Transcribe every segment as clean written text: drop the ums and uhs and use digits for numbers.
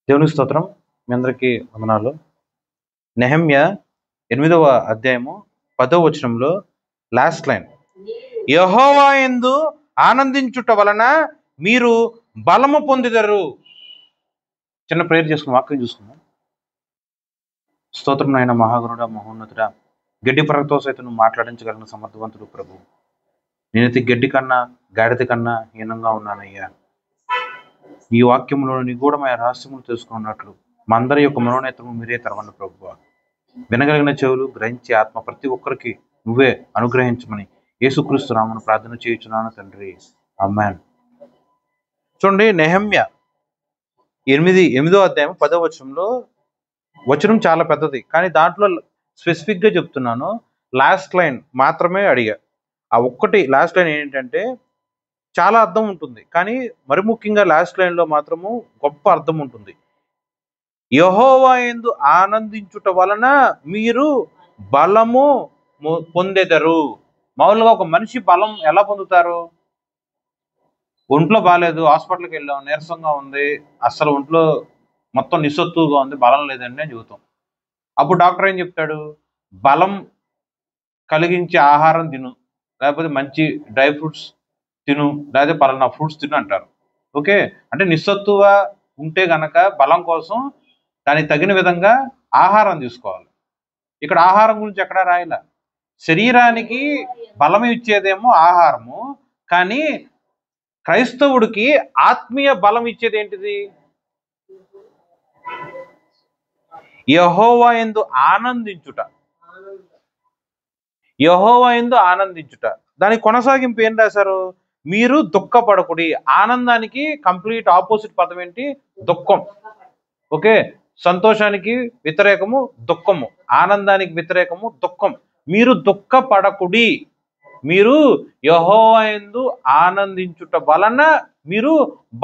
దేవునికి స్తోత్రం. మీ అందరికీ వందనాలు. నెహెమ్య 8వ అధ్యాయము 10వ వచనంలో లాస్ట్ లైన్, యెహోవా యందు ఆనందించుట వలన మీరు బలము పొందిదరు. చిన్న ప్రేయర్ చేసుకుని వాక్యం చూసుకుందాం. స్తోత్రం నాయన, మహాగణుడ, మహోన్నతుడ, గడ్డి పరగతో సైతం నువ్వు మాట్లాడించగలిగిన సమర్థవంతుడు ప్రభు. నేనైతే గడ్డి కన్నా గాడిద కన్నా హీనంగా ఉన్నానయ్యా. ఈ వాక్యంలో నిగూఢమైన రహస్యములు తెలుసుకున్నట్లు మా అందరి యొక్క మనోనేత్రము మీరే తెరవండి ప్రభువా. వినగలిగిన చెవులు గ్రహించే ఆత్మ ప్రతి ఒక్కరికి నువ్వే అనుగ్రహించమని యేసుక్రీస్తు నామమున ప్రార్థన చేయుచున్నాను తండ్రి, ఆమేన్. చూడండి, నెహెమ్య 8వ అధ్యాయం 10వ వచనంలో వచనం చాలా పెద్దది, కానీ దాంట్లో స్పెసిఫిక్గా చెప్తున్నాను. లాస్ట్ లైన్ మాత్రమే అడిగా. ఆ ఒక్కటి లాస్ట్ లైన్ ఏంటంటే చాలా అర్థం ఉంటుంది, కానీ మరి ముఖ్యంగా లాస్ట్ లైన్లో మాత్రము గొప్ప అర్థం ఉంటుంది. యెహోవా యందు ఆనందించుట వలన మీరు బలము పొందెదరు. మామూలుగా ఒక మనిషి బలం ఎలా పొందుతారు? ఒంట్లో బాగాలేదు, హాస్పిటల్కి వెళ్ళాం, నీరసంగా ఉంది, అసలు ఒంట్లో మొత్తం నిస్సత్తుగా ఉంది, బలం లేదండి అని చెబుతాం. అప్పుడు డాక్టర్ ఏం చెప్తాడు? బలం కలిగించే ఆహారం తిను, లేకపోతే మంచి డ్రై ఫ్రూట్స్ తిను, లేకపోతే పలానా ఫ్రూట్స్ తిను అంటారు. ఓకే, అంటే నిస్సత్తుగా ఉంటే గనక బలం కోసం దానికి తగిన విధంగా ఆహారం తీసుకోవాలి. ఇక్కడ ఆహారం గురించి ఎక్కడా రాయలే. శరీరానికి బలం ఇచ్చేదేమో ఆహారము, కానీ క్రైస్తవుడికి ఆత్మీయ బలం ఇచ్చేది ఏంటిది? యెహోవా యందు ఆనందించుట. యెహోవా యందు ఆనందించుట, దానికి కొనసాగింపు ఏం రాశారు? మీరు దుఃఖపడకుడి. ఆనందానికి కంప్లీట్ ఆపోజిట్ పదం ఏంటి? దుఃఖం. ఓకే, సంతోషానికి వ్యతిరేకము దుఃఖము, ఆనందానికి వ్యతిరేకము దుఃఖం. మీరు దుఃఖపడకుడి, మీరు యెహోవా యందు ఆనందించుట వలన మీరు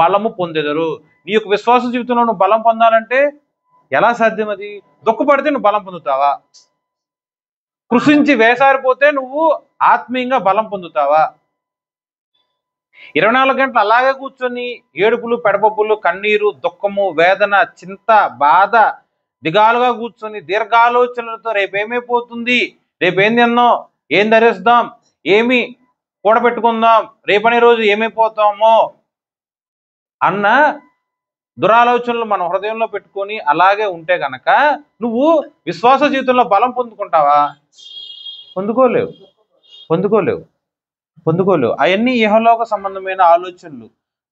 బలము పొందెదరు. నీ యొక్క విశ్వాస జీవితంలో నువ్వు బలం పొందాలంటే ఎలా సాధ్యం? అది దుఃఖపడితే నువ్వు బలం పొందుతావా? కృషించి వేసారిపోతే నువ్వు ఆత్మీయంగా బలం పొందుతావా? 24 గంటలు అలాగే కూర్చొని ఏడుపులు, పెడబొబ్బులు, కన్నీరు, దుఃఖము, వేదన, చింత, బాధ, దిగాలుగా కూర్చొని దీర్ఘాలోచనలతో రేపేమైపోతుంది, రేపేం తిందాం, ఏం ధరిస్తాం, ఏమి కూడబెట్టుకుందాం, రేపనే రోజు ఏమైపోతామో అన్న దురాలోచనలు మన హృదయంలో పెట్టుకొని అలాగే ఉంటే గనక నువ్వు విశ్వాస జీవితంలో బలం పొందుకుంటావా? పొందుకోలేవు. అవన్నీ ఇహలోక సంబంధమైన ఆలోచనలు,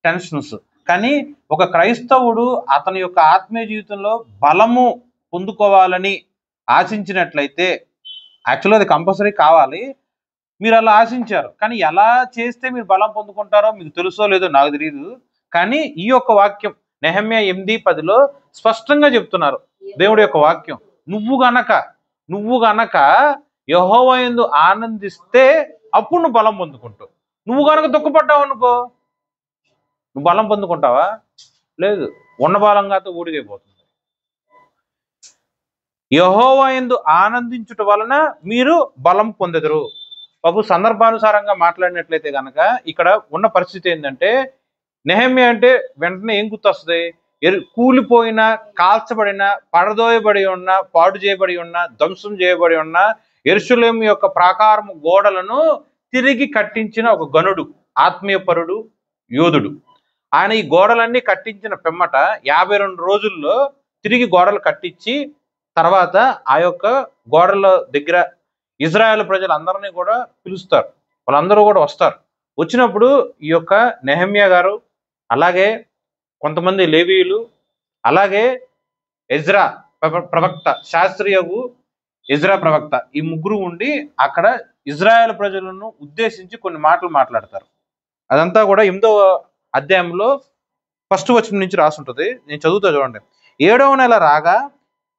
టెన్షన్స్. కానీ ఒక క్రైస్తవుడు అతని యొక్క ఆత్మీయ జీవితంలో బలము పొందుకోవాలని ఆశించినట్లయితే, యాక్చువల్గా అది కంపల్సరీ కావాలి. మీరు అలా ఆశించారు, కానీ ఎలా చేస్తే మీరు బలం పొందుకుంటారో మీకు తెలుసో లేదో నాకు తెలియదు. కానీ ఈ యొక్క వాక్యం నెహెమ్యా 8:10లో స్పష్టంగా చెప్తున్నారు దేవుడి యొక్క వాక్యం. నువ్వు గనక యెహోవా యందు ఆనందిస్తే అప్పుడు నువ్వు బలం పొందుకుంటావు. నువ్వు కనుక దుఃఖపడ్డావు అనుకో, నువ్వు బలం పొందుకుంటావా? లేదు, ఉన్న బలంగాతో ఊడిగైపోతుంది. యెహోవా యందు ఆనందించుట వలన మీరు బలం పొందెదరు. బాబు, సందర్భానుసారంగా మాట్లాడినట్లయితే కనుక ఇక్కడ ఉన్న పరిస్థితి ఏంటంటే, నెహెమ్యా అంటే వెంటనే ఏం గుర్తొస్తుంది? కూలిపోయిన, కాల్చబడిన, పడదోయబడి ఉన్న, పాడు చేయబడి ఉన్న, ధ్వంసం చేయబడి ఉన్న యెరూషలేము యొక్క ప్రాకారము గోడలను తిరిగి కట్టించిన ఒక గనుడు, ఆత్మీయపరుడు, యోధుడు. ఆయన ఈ గోడలన్నీ కట్టించిన పిమ్మట 52 రోజుల్లో తిరిగి గోడలు కట్టించి తర్వాత ఆ యొక్క గోడల దగ్గర ఇజ్రాయేల్ ప్రజలందరినీ కూడా పిలుస్తారు. వాళ్ళందరూ కూడా వస్తారు. వచ్చినప్పుడు ఈ యొక్క నెహెమ్యా గారు, అలాగే కొంతమంది లేవీయులు, అలాగే ఎజ్రా ప్రవక్త, శాస్త్రీయగు ఎజ్రా ప్రవక్త, ఈ ముగ్గురు ఉండి అక్కడ ఇజ్రాయేల్ ప్రజలను ఉద్దేశించి కొన్ని మాటలు మాట్లాడతారు. అదంతా కూడా 8వ అధ్యాయంలో 1st వచనం నుంచి రాసుంటుంది. నేను చదువుతా చూడండి. 7వ నెల రాగా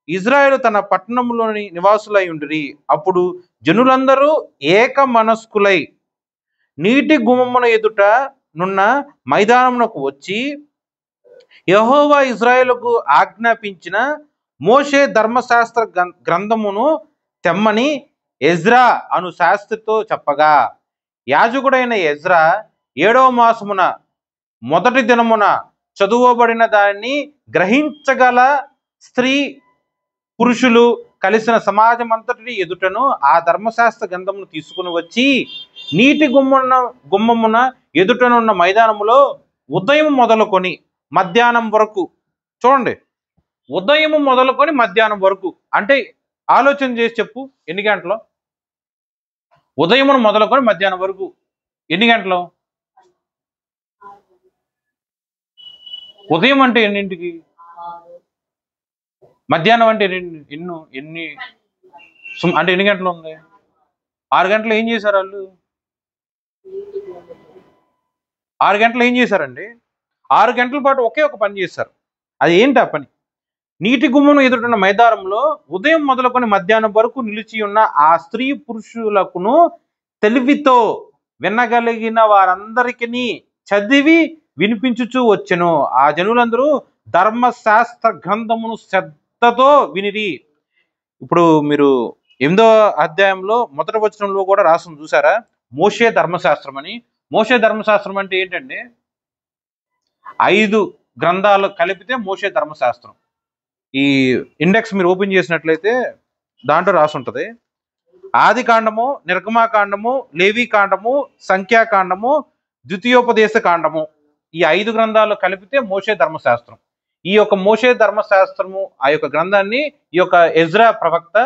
ఇజ్రాయేలు తన పట్టణంలోని నివాసులై ఉండిరి. అప్పుడు జనులందరూ ఏక మనస్కులై నీటి గుమ్మమున ఎదుట నున్న మైదానమునకు వచ్చి యెహోవా ఇజ్రాయేలుకు ఆజ్ఞాపించిన మోషే ధర్మశాస్త్ర గ్రంథమును తెమ్మని ఎజ్రా అను శాస్త్రితో చెప్పగా, యాజకుడైన ఎజ్రా 7వ మాసమున మొదటి దినమున చదువబడిన దాన్ని గ్రహించగల స్త్రీ పురుషులు కలిసిన సమాజం అంతటి ఎదుటను ఆ ధర్మశాస్త్ర గ్రంథమును తీసుకుని వచ్చి నీటి గుమ్మమున ఎదుటనున్న మైదానములో ఉదయం మొదలుకొని మధ్యాహ్నం వరకు, చూడండి, ఉదయం మొదలుకొని మధ్యాహ్నం వరకు అంటే ఆలోచన చేసి చెప్పు, ఎన్ని గంటలు? ఉదయమును మొదలుకొని మధ్యాహ్నం వరకు ఎన్ని గంటలు? ఉదయం అంటే ఎన్నింటికి? మధ్యాహ్నం అంటే ఎన్ని అంటే ఎన్ని గంటలు ఉంది? 6 గంటలు ఏం చేశారు వాళ్ళు? 6 గంటలు ఏం చేశారండి? 6 గంటల పాటు ఒకే ఒక పని చేశారు. అది ఏంటి ఆ పని? నీటి గుమ్మను ఎదురున్న మైదానంలో ఉదయం మొదలుకొని మధ్యాహ్నం వరకు నిలిచి ఉన్న ఆ స్త్రీ పురుషులకును తెలివితో వినగలిగిన వారందరికీ చదివి వినిపించుచూ వచ్చెను. ఆ జనులందరూ ధర్మశాస్త్ర గ్రంథమును శ్రద్ధతో వినిరి. ఇప్పుడు మీరు 8వ అధ్యాయంలో మొదటి వచనంలో కూడా రాసును చూసారా, మోషే ధర్మశాస్త్రం అని. మోషే ధర్మశాస్త్రం అంటే ఏంటంటే 5 గ్రంథాలు కలిపితే మోషే ధర్మశాస్త్రం. ఈ ఇండెక్స్ మీరు ఓపెన్ చేసినట్లయితే దాంట్లో రాసి ఉంటుంది. ఆది కాండము, నిర్గమాకాండము, లేవి కాండము, సంఖ్యాకాండము, ద్వితీయోపదేశ కాండము, ఈ 5 గ్రంథాలు కలిపితే మోషే ధర్మశాస్త్రం. ఈ యొక్క మోషే ధర్మశాస్త్రము ఆ యొక్క గ్రంథాన్ని ఈ యొక్క ఎజ్రా ప్రవక్త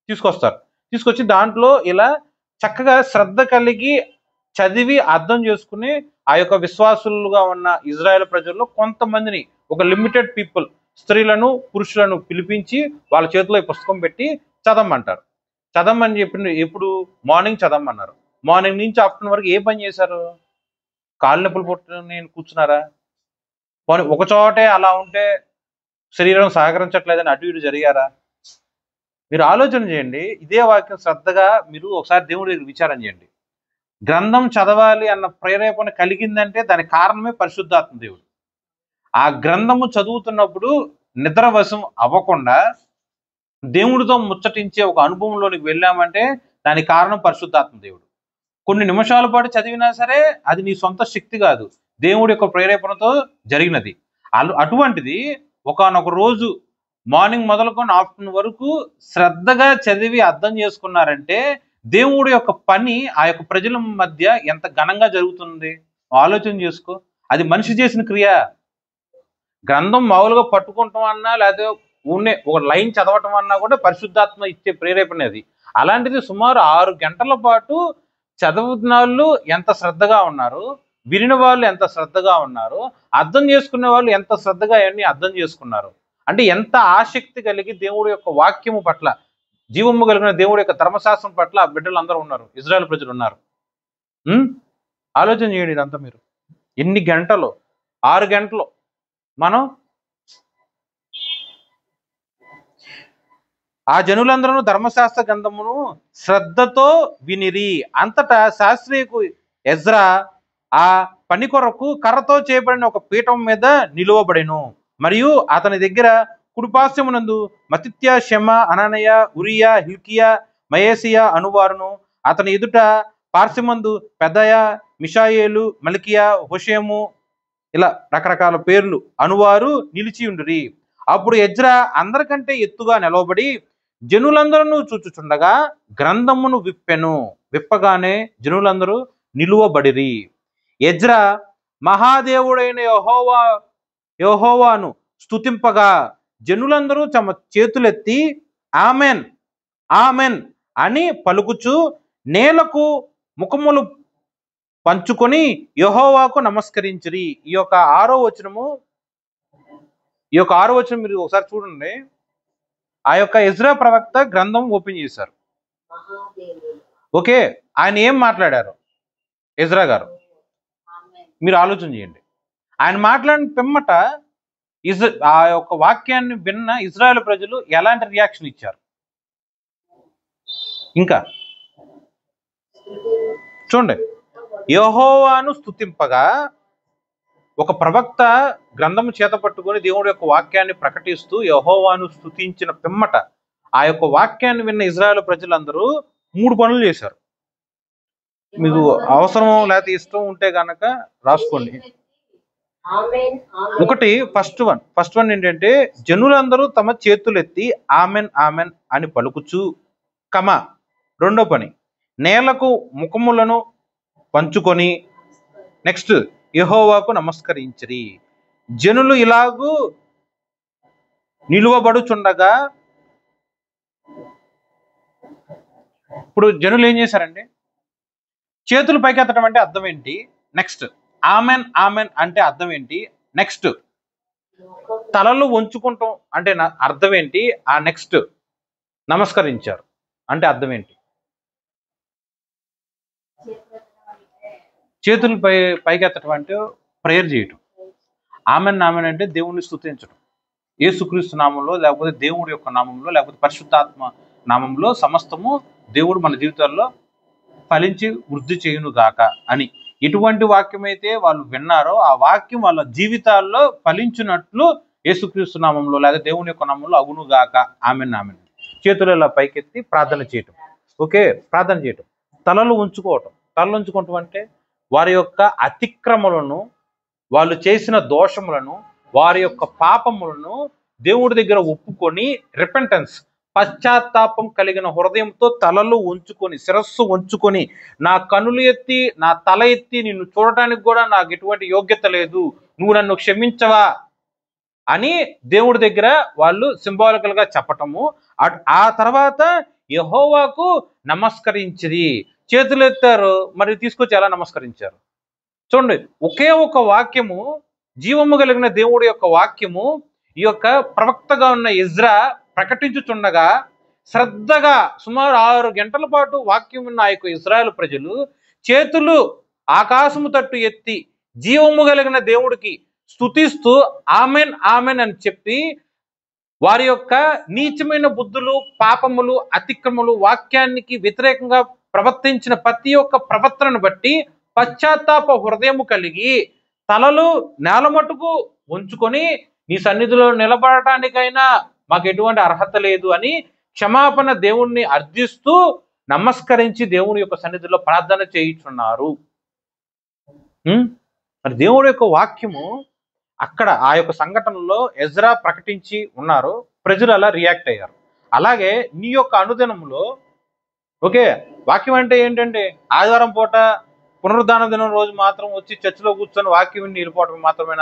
తీసుకొచ్చి దాంట్లో ఇలా చక్కగా శ్రద్ధ కలిగి చదివి అర్థం చేసుకుని ఆ యొక్క విశ్వాసులుగా ఉన్న ఇజ్రాయెల్ ప్రజల్లో కొంతమందిని, ఒక లిమిటెడ్ పీపుల్, స్త్రీలను పురుషులను పిలిపించి వాళ్ళ చేతిలో ఈ పుస్తకం పెట్టి చదవమంటారు. చదవమని చెప్పిన ఎప్పుడు? మార్నింగ్ చదవమన్నారు. మార్నింగ్ నుంచి ఆఫ్టర్నూన్ వరకు ఏ పని చేశారు? కాళ్ళు నొప్పులు పుట్టుని కూర్చున్నారా? ఒక చోటే అలా ఉంటే శరీరం సహకరించట్లేదని అటు ఇటు జరిగారా? మీరు ఆలోచన చేయండి. ఇదే వాక్యం శ్రద్ధగా మీరు ఒకసారి దేవుడి దగ్గర విచారం చేయండి. గ్రంథం చదవాలి అన్న ప్రేరేపణ కలిగిందంటే దానికి కారణమే పరిశుద్ధాత్మ దేవుడు. ఆ గ్రంథము చదువుతున్నప్పుడు నిద్రవశం అవ్వకుండా దేవుడితో ముచ్చటించే ఒక అనుభవంలోనికి వెళ్ళామంటే దానికి కారణం పరిశుద్ధాత్మ దేవుడు. కొన్ని నిమిషాల పాటు చదివినా సరే అది నీ సొంత శక్తి కాదు, దేవుడి యొక్క ప్రేరేపణతో జరిగినది. అటువంటిది ఒకానొక రోజు మార్నింగ్ మొదలుకొని ఆఫ్టర్నూన్ వరకు శ్రద్ధగా చదివి అర్థం చేసుకున్నారంటే దేవుడి యొక్క పని ఆ యొక్క ప్రజల మధ్య ఎంత ఘనంగా జరుగుతుంది ఆలోచన చేసుకో. అది మనిషి చేసిన క్రియ. గ్రంథం మామూలుగా పట్టుకుంటాం అన్నా లేదా ఒక లైన్ చదవటం అన్నా కూడా పరిశుద్ధాత్మ ఇచ్చే ప్రేరేపణ అది. అలాంటిది సుమారు 6 గంటల పాటు చదువుతున్న వాళ్ళు ఎంత శ్రద్ధగా ఉన్నారు, వినిన వాళ్ళు ఎంత శ్రద్ధగా ఉన్నారు, అర్థం చేసుకునే వాళ్ళు ఎంత శ్రద్ధగా అన్ని అర్థం చేసుకున్నారు. అంటే ఎంత ఆసక్తి కలిగి దేవుడి యొక్క వాక్యము పట్ల, జీవము కలిగిన దేవుడి యొక్క ధర్మశాస్త్రం పట్ల ఆ బిడ్డలు అందరూ ఉన్నారు, ఇజ్రాయెల్ ప్రజలు ఉన్నారు. ఆలోచన చేయండి. ఇదంతా మీరు ఎన్ని గంటలు? 6 గంటలు. మనం ఆ జనులందరూ ధర్మశాస్త్ర గ్రంథమును శ్రద్ధతో వినిరి. అంతటా శాస్త్రీయకు ఎజ్రా ఆ పని కొరకు కర్రతో చేయబడిన ఒక పీఠం మీద నిలువబడెను. మరియు అతని దగ్గర కుడిపార్శ్వమునందు మతిత్య, షెమ, అననయ, ఉరియా, హిల్కియా, మయేసియా అనువారును, అతని ఎదుట పార్శ్వమందు పెదయ, మిషాయేలు, మల్కియా, హుషేము, ఇలా రకరకాల పేర్లు అనువారు నిలిచి ఉండిరి. అప్పుడు ఎజ్రా అందరికంటే ఎత్తుగా నిలవబడి జనులందరూ చూచుచుండగా గ్రంథమును విప్పెను. విప్పగానే జనులందరూ నిలువబడిరి. ఎజ్రా మహాదేవుడైన యెహోవాను స్తుతింపగా జనులందరూ తమ చేతులెత్తి ఆమెన్ ఆమెన్ అని పలుకుచు నేలకు ముఖములు పంచుకొని యెహోవాకు నమస్కరించిరి. ఈ యొక్క 6వ వచనం మీరు ఒకసారి చూడండి. ఆ యొక్క ఎజ్రా ప్రవక్త గ్రంథం ఓపెన్ చేశారు. ఓకే, ఆయన ఏం మాట్లాడారు ఎజ్రా గారు? మీరు ఆలోచన చేయండి. ఆయన మాట్లాడిన పిమ్మట ఆ యొక్క వాక్యాన్ని విన్న ఇజ్రాయెల్ ప్రజలు ఎలాంటి రియాక్షన్ ఇచ్చారు? ఇంకా చూడండి. యెహోవాను స్తుతింపగా, ఒక ప్రవక్త గ్రంథము చేత పట్టుకొని దేవుడి యొక్క వాక్యాన్ని ప్రకటిస్తూ యెహోవాను స్తుతించిన పిమ్మట ఆ యొక్క వాక్యాన్ని విన్న ఇజ్రాయెల్ ప్రజలందరూ 3 పనులు చేశారు. మీకు అవసరం లేకపోతే ఇష్టం ఉంటే కనుక రాసుకోండి. ఒకటి ఫస్ట్ వన్ ఏంటంటే, జనులందరూ తమ చేతులెత్తి ఆమెన్ ఆమెన్ అని పలుకుచు కమ. రెండో పని, నేలకు ముఖములను పంచుకొని, నెక్స్ట్ యెహోవాకు నమస్కరించిరి. జనులు ఇలాగూ నిలువబడుచుండగా, ఇప్పుడు జనులు ఏం చేశారండి? చేతులు పైకెత్తడం అంటే అర్థం ఏంటి? నెక్స్ట్ ఆమెన్ ఆమెన్ అంటే అర్థం ఏంటి? నెక్స్ట్ తలలు వంచుకుంటాం అంటే అర్థం ఏంటి? ఆ నెక్స్ట్ నమస్కరించారు అంటే అర్థం ఏంటి? చేతులు పైకెత్తడం అంటే ప్రేయర్ చేయటం. ఆమెన్ ఆమెన్ అంటే దేవుణ్ణి స్తుతించడం. యేసుక్రీస్తు నామంలో, లేకపోతే దేవుడి యొక్క నామంలో, లేకపోతే పరిశుద్ధాత్మ నామంలో సమస్తము దేవుడు మన జీవితాల్లో ఫలించి వృద్ధి చేయును గాక అని. ఎటువంటి వాక్యం అయితే వాళ్ళు విన్నారో ఆ వాక్యం వాళ్ళ జీవితాల్లో ఫలించినట్లు యేసుక్రీస్తు నామంలో లేదా దేవుని యొక్క నామంలో అగును గాక. Amen amen. చేతులు ఇలా పైకెత్తి ప్రార్థన చేయటం. ఓకే, ప్రార్థన చేయటం. తలలు ఉంచుకోవటం. తలలు ఉంచుకోవటం అంటే వారి యొక్క అతిక్రమలను, వాళ్ళు చేసిన దోషములను, వారి యొక్క పాపములను దేవుడి దగ్గర ఒప్పుకొని రిపెంటెన్స్, పశ్చాత్తాపం కలిగిన హృదయంతో తలలు ఉంచుకొని, శిరస్సు ఉంచుకొని, నా కనులు ఎత్తి, నా తల ఎత్తి నిన్ను చూడటానికి కూడా నాకు ఎటువంటి యోగ్యత లేదు, నువ్వు నన్ను క్షమించవా అని దేవుడి దగ్గర వాళ్ళు సింబాలికల్ గా చెప్పటము. ఆ తర్వాత యెహోవాకు నమస్కరించిరి. చేతులు ఎత్తారు, మరి తీసుకొచ్చి ఎలా నమస్కరించారు చూడండి. ఒకే ఒక వాక్యము, జీవము కలిగిన దేవుడి యొక్క వాక్యము ఈ యొక్క ప్రవక్తగా ఉన్న ఎజ్రా ప్రకటించుచుండగా శ్రద్ధగా సుమారు 6 గంటల పాటు వాక్యం విన్న ఆ యొక్క ఇశ్రాయేలు ప్రజలు చేతులు ఆకాశము తట్టు ఎత్తి జీవము కలిగిన దేవుడికి స్తుతిస్తూ ఆమెన్ ఆమెన్ అని చెప్పి వారి యొక్క నీచమైన బుద్ధులు, పాపములు, అతిక్రమలు, వాక్యానికి వ్యతిరేకంగా ప్రవర్తించిన ప్రతి ఒక్క ప్రవర్తనను బట్టి పశ్చాత్తాప హృదయము కలిగి తలలు నేల మట్టుకు ఉంచుకొని, నీ సన్నిధిలో నిలబడటానికైనా మాకు ఎటువంటి అర్హత లేదు అని క్షమాపణ దేవుణ్ణి అర్థిస్తూ నమస్కరించి దేవుని యొక్క సన్నిధిలో ప్రార్థన చేయుచున్నారు. మరి దేవుడి యొక్క వాక్యము అక్కడ ఆ యొక్క సంఘటనలో ఎజ్రా ప్రకటించి ఉన్నారు, ప్రజలు అలా రియాక్ట్ అయ్యారు. అలాగే నీ యొక్క అనుదినంలో, ఓకే, వాక్యం అంటే ఏంటంటే ఆదివారం పూట పునరుద్ధాన దినం రోజు మాత్రం వచ్చి చర్చిలో కూర్చొని వాక్యం విని వెళ్ళిపోవటం మాత్రమే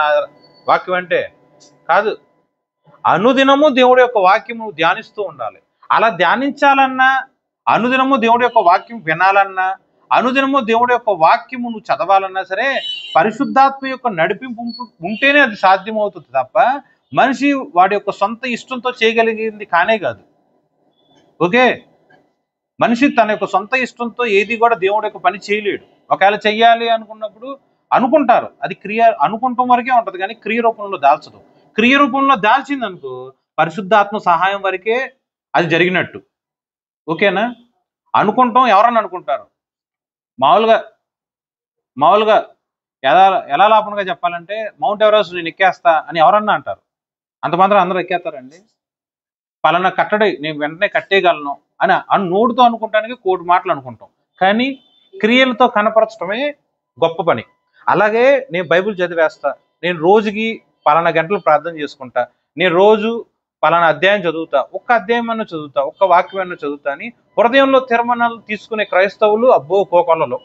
వాక్యం అంటే కాదు. అనుదినము దేవుడి యొక్క వాక్యము ధ్యానిస్తూ ఉండాలి. అలా ధ్యానించాలన్నా, అనుదినము దేవుడి యొక్క వాక్యం వినాలన్నా, అనుదినము దేవుడి యొక్క వాక్యము నువ్వు చదవాలన్నా సరే పరిశుద్ధాత్మ యొక్క నడిపింపు ఉంటేనే అది సాధ్యమవుతుంది తప్ప మనిషి వాడి యొక్క సొంత ఇష్టంతో చేయగలిగింది కానే కాదు. ఓకే, మనిషి తన యొక్క సొంత ఇష్టంతో ఏది కూడా దేవుడి యొక్క పని చేయలేడు. ఒకవేళ చెయ్యాలి అనుకున్నప్పుడు అనుకుంటారు, అది అనుకుంటాం వరకే ఉంటుంది కానీ క్రియ రూపంలో దాల్చదు. క్రియ రూపంలో దాల్చింది అనుకో పరిశుద్ధాత్మ సహాయం వరకే అది జరిగినట్టు. ఓకేనా? అనుకుంటాం, ఎవరన్నా అనుకుంటారు. మామూలుగా ఎలా లాభంగా చెప్పాలంటే మౌంట్ ఎవరెస్ట్ నేను ఎక్కేస్తా అని ఎవరన్నా అంటారు. అంత మాత్రం అందరూ ఎక్కేస్తారండి? పలానా కట్టడి నేను వెంటనే కట్టేయగలను అని నోటితో అనుకుంటానికి 1,000 మాటలు అనుకుంటాం, కానీ క్రియలతో కనపరచడమే గొప్ప పని. అలాగే నేను బైబిల్ చదివేస్తా, నేను రోజుకి పలానా గంటలు ప్రార్థన చేసుకుంటా, నేను రోజు పలానా అధ్యాయం చదువుతా, ఒక్క అధ్యాయం అన్న చదువుతా, ఒక్క వాక్యం అన్న చదువుతా అని హృదయంలో తీర్మానాలు తీసుకునే క్రైస్తవులు అబ్బో కోకొల్లలో.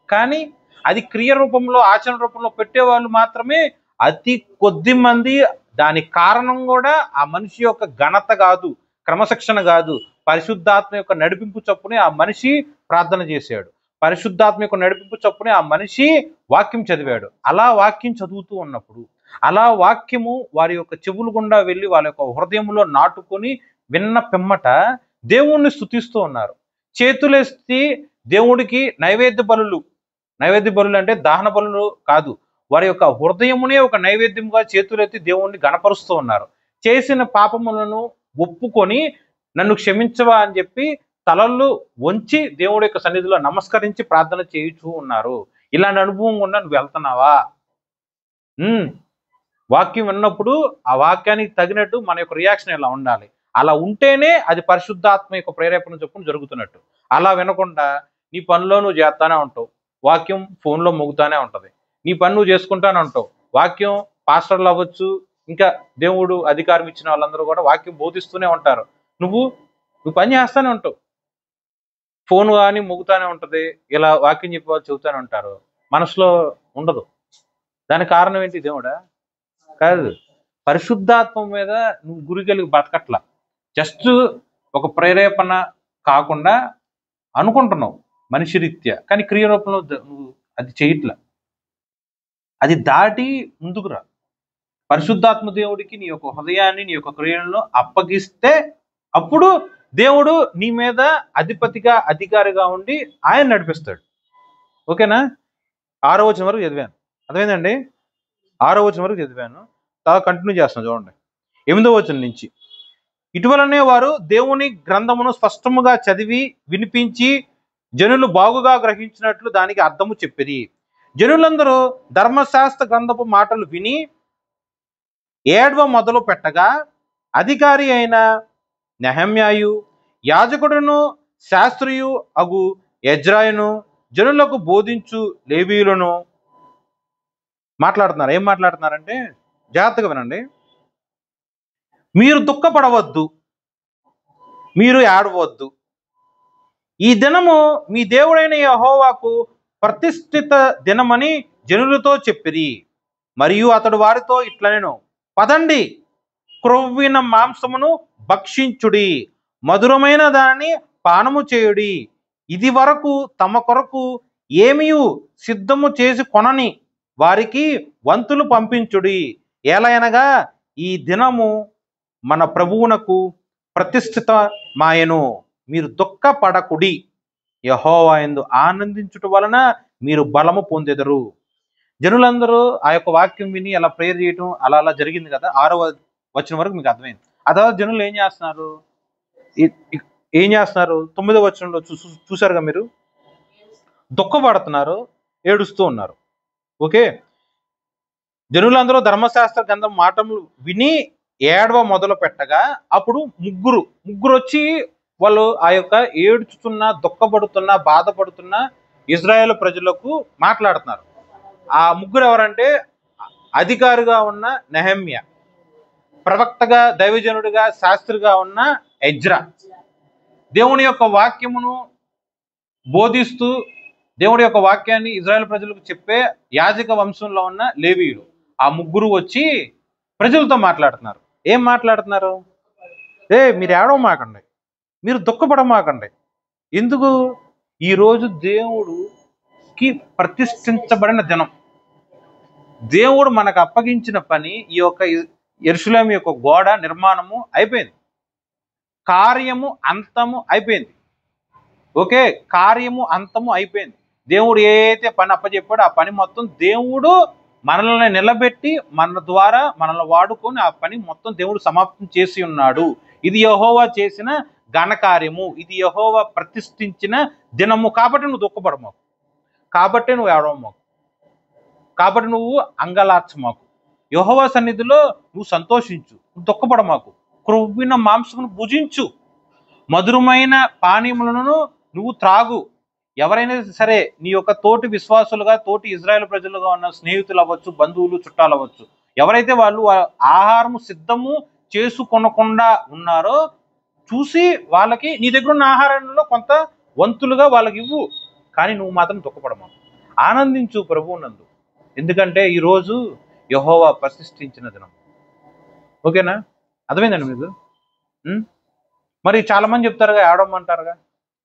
కానీ అది క్రియ రూపంలో, ఆచరణ రూపంలో పెట్టేవాళ్ళు మాత్రమే అతి కొద్ది మంది. దానికి కారణం కూడా ఆ మనిషి యొక్క ఘనత కాదు, క్రమశిక్షణ కాదు, పరిశుద్ధాత్మ యొక్క నడిపింపు చొప్పునే ఆ మనిషి ప్రార్థన చేశాడు, పరిశుద్ధాత్మ యొక్క నడిపింపు చొప్పునే ఆ మనిషి వాక్యం చదివాడు. అలా వాక్యం చదువుతూ ఉన్నప్పుడు, అలా వాక్యము వారి యొక్క చెవులు గుండా వెళ్ళి వాళ్ళ యొక్క హృదయంలో నాటుకొని విన్న పిమ్మట దేవుణ్ణి స్తుతిస్తూ ఉన్నారు. చేతులెత్తి దేవుడికి నైవేద్య బలులు అంటే దహన బలులు కాదు, వారి యొక్క హృదయమునే ఒక నైవేద్యంగా చేతులెత్తి దేవుణ్ణి గణపరుస్తూ ఉన్నారు. చేసిన పాపములను ఒప్పుకొని నన్ను క్షమించవా అని చెప్పి తలలు వంచి దేవుడి యొక్క సన్నిధిలో నమస్కరించి ప్రార్థన చేయుచూ ఉన్నారు. ఇలాంటి అనుభవం కూడా నువ్వు వెళ్తున్నావా? వాక్యం విన్నప్పుడు ఆ వాక్యానికి తగినట్టు మన యొక్క రియాక్షన్ ఇలా ఉండాలి. అలా ఉంటేనే అది పరిశుద్ధాత్మ యొక్క ప్రేరేపణ చొప్పున జరుగుతున్నట్టు. అలా వినకుండా నీ పనిలో నువ్వు చేస్తానే ఉంటావు, వాక్యం ఫోన్లో మోగుతానే ఉంటుంది, నీ పని నువ్వు చేసుకుంటానే ఉంటావు, వాక్యం పాస్టర్లు అవ్వచ్చు, ఇంకా దేవుడు అధికారం ఇచ్చిన వాళ్ళందరూ కూడా వాక్యం బోధిస్తూనే ఉంటారు. నువ్వు పని చేస్తూనే ఉంటావు. ఫోన్ కానీ మోగుతానే ఉంటుంది, ఇలా వాక్యం చెప్పే వాళ్ళు చెబుతూనే ఉంటారు, మనసులో ఉండదు. దానికి కారణం ఏంటి? దేవుడా కాదు, పరిశుద్ధాత్మ మీద నువ్వు గురి కలిగి బతకట్లా. జస్ట్ ఒక ప్రేరేపణ కాకుండా అనుకుంటున్నావు మనిషి రీత్యా, కానీ క్రియారూపంలో నువ్వు అది చేయట్లా. అది దాటి ముందుకు రా. పరిశుద్ధాత్మ దేవుడికి నీ యొక్క హృదయాన్ని, నీ యొక్క క్రియలను అప్పగిస్తే అప్పుడు దేవుడు నీ మీద అధిపతిగా, అధికారిగా ఉండి ఆయన నడిపిస్తాడు. ఓకేనా? 6వ వచనం వరకు చదివాను, అర్థమైందండి? 6వ వచనం వరకు చదివాను, తర్వాత కంటిన్యూ చేస్తాను చూడండి. 8వ వచనం నుంచి, ఇటువలనే వారు దేవుని గ్రంథమును స్పష్టముగా చదివి వినిపించి జనులు బాగుగా గ్రహించినట్లు దానికి అర్థము చెప్పిరి. జనులందరూ ధర్మశాస్త్ర గ్రంథపు మాటలు విని ఏడ్వ మొదలు పెట్టగా అధికారి అయిన నెహమ్యాయు, యాజకుడును శాస్త్రియు అగు ఎజ్రాయును జనులకు బోధించు లేవీయులను మాట్లాడుతున్నారు. ఏం మాట్లాడుతున్నారంటే జాగ్రత్తగా వినండి. మీరు దుఃఖపడవద్దు, మీరు ఏడవద్దు. ఈ దినము మీ దేవుడైన యెహోవాకు ప్రతిష్ఠిత దినమని జనులతో చెప్పిరి. మరియు అతడు వారితో ఇట్లనెను, పదండి, క్రొవ్విన మాంసమును భక్షించుడి, మధురమైన దానిని పానము చేయుడి. ఇది వరకు తమ కొరకు ఏమియు సిద్ధము చేసి కొనని వారికి వంతులు పంపించుడి. ఏలయనగా ఈ దినము మన ప్రభువునకు ప్రతిష్ఠిత మాయను. మీరు దుఃఖపడకుడి, యెహోవా యందు ఆనందించుట వలన మీరు బలము పొందెదరు. జనులందరూ ఆ యొక్క వాక్యం విని అలా ప్రేయర్ చేయటం అలా జరిగింది కదా. 6వ వచనం వరకు మీకు అర్థమైంది. ఆ తర్వాత జనులు ఏం చేస్తున్నారు? 9వ వచనంలో చూసారుగా మీరు, దుఃఖపడుతున్నారు, ఏడుస్తూ ఉన్నారు. ఓకే, జనులందరూ ధర్మశాస్త్ర గ్రంథం మాటలు విని ఏడవ మొదలు పెట్టగా అప్పుడు ముగ్గురు వచ్చి వాళ్ళు ఆ యొక్క ఏడుచుతున్న, దుఃఖపడుతున్న, బాధపడుతున్న ఇజ్రాయేల్ ప్రజలకు మాట్లాడుతున్నారు. ఆ ముగ్గురు ఎవరంటే, అధికారిగా ఉన్న నెహమ్యా, ప్రవక్తగా, దైవజనుడిగా, శాస్త్రిగా ఉన్న ఎజ్రా, దేవుని యొక్క వాక్యమును బోధిస్తూ దేవుడి యొక్క వాక్యాన్ని ఇజ్రాయేల్ ప్రజలకు చెప్పే యాజక వంశంలో ఉన్న లేవీయులు, ఆ ముగ్గురు వచ్చి ప్రజలతో మాట్లాడుతున్నారు. ఏం మాట్లాడుతున్నారు? మీరు ఏడవమాకండి, మీరు దుఃఖపడమాకండి. ఎందుకు? ఈరోజు దేవుడికి ప్రతిష్ఠించబడిన దినం. దేవుడు మనకు అప్పగించిన పని, ఈ యొక్క యెరూషలేము యొక్క గోడ నిర్మాణము అయిపోయింది, కార్యము అంతము అయిపోయింది. ఓకే, కార్యము అంతము అయిపోయింది. దేవుడు ఏదైతే పని అప్పచెప్పాడో ఆ పని మొత్తం దేవుడు మనల్ని నిలబెట్టి మన ద్వారా మనల్ని వాడుకొని ఆ పని మొత్తం దేవుడు సమాప్తం చేసి ఉన్నాడు. ఇది యెహోవా చేసిన ఘనకార్యము, ఇది యెహోవా ప్రతిష్ఠించిన దినము. కాబట్టి నువ్వు దుఃఖపడమాకు, కాబట్టి నువ్వు ఏడవమాకు, కాబట్టి నువ్వు అంగలార్చమాకు. యెహోవా సన్నిధిలో నువ్వు సంతోషించు, నువ్వు దుఃఖపడమాకు. క్రొవ్విన మాంసమును భుజించు, మధురమైన పానీయములను నువ్వు త్రాగు. ఎవరైనా సరే నీ యొక్క తోటి విశ్వాసులుగా, తోటి ఇజ్రాయేల్ ప్రజలుగా ఉన్న స్నేహితులు అవ్వచ్చు, బంధువులు, చుట్టాలు అవ్వచ్చు, ఎవరైతే వాళ్ళు ఆహారము సిద్ధము చేసుకొనకుండా ఉన్నారో చూసి వాళ్ళకి నీ దగ్గర ఉన్న ఆహారంలో కొంత వంతులుగా వాళ్ళకి ఇవ్వు, కానీ నువ్వు మాత్రం దుఃఖపడమాకు. ఆనందించు ప్రభువునందు, ఎందుకంటే ఈరోజు యెహోవా ప్రతిష్ఠించిన దినం. ఓకేనా? అర్థమైందండి మీకు? మరి చాలా మంది చెప్తారుగా ఏడవమంటారుగా,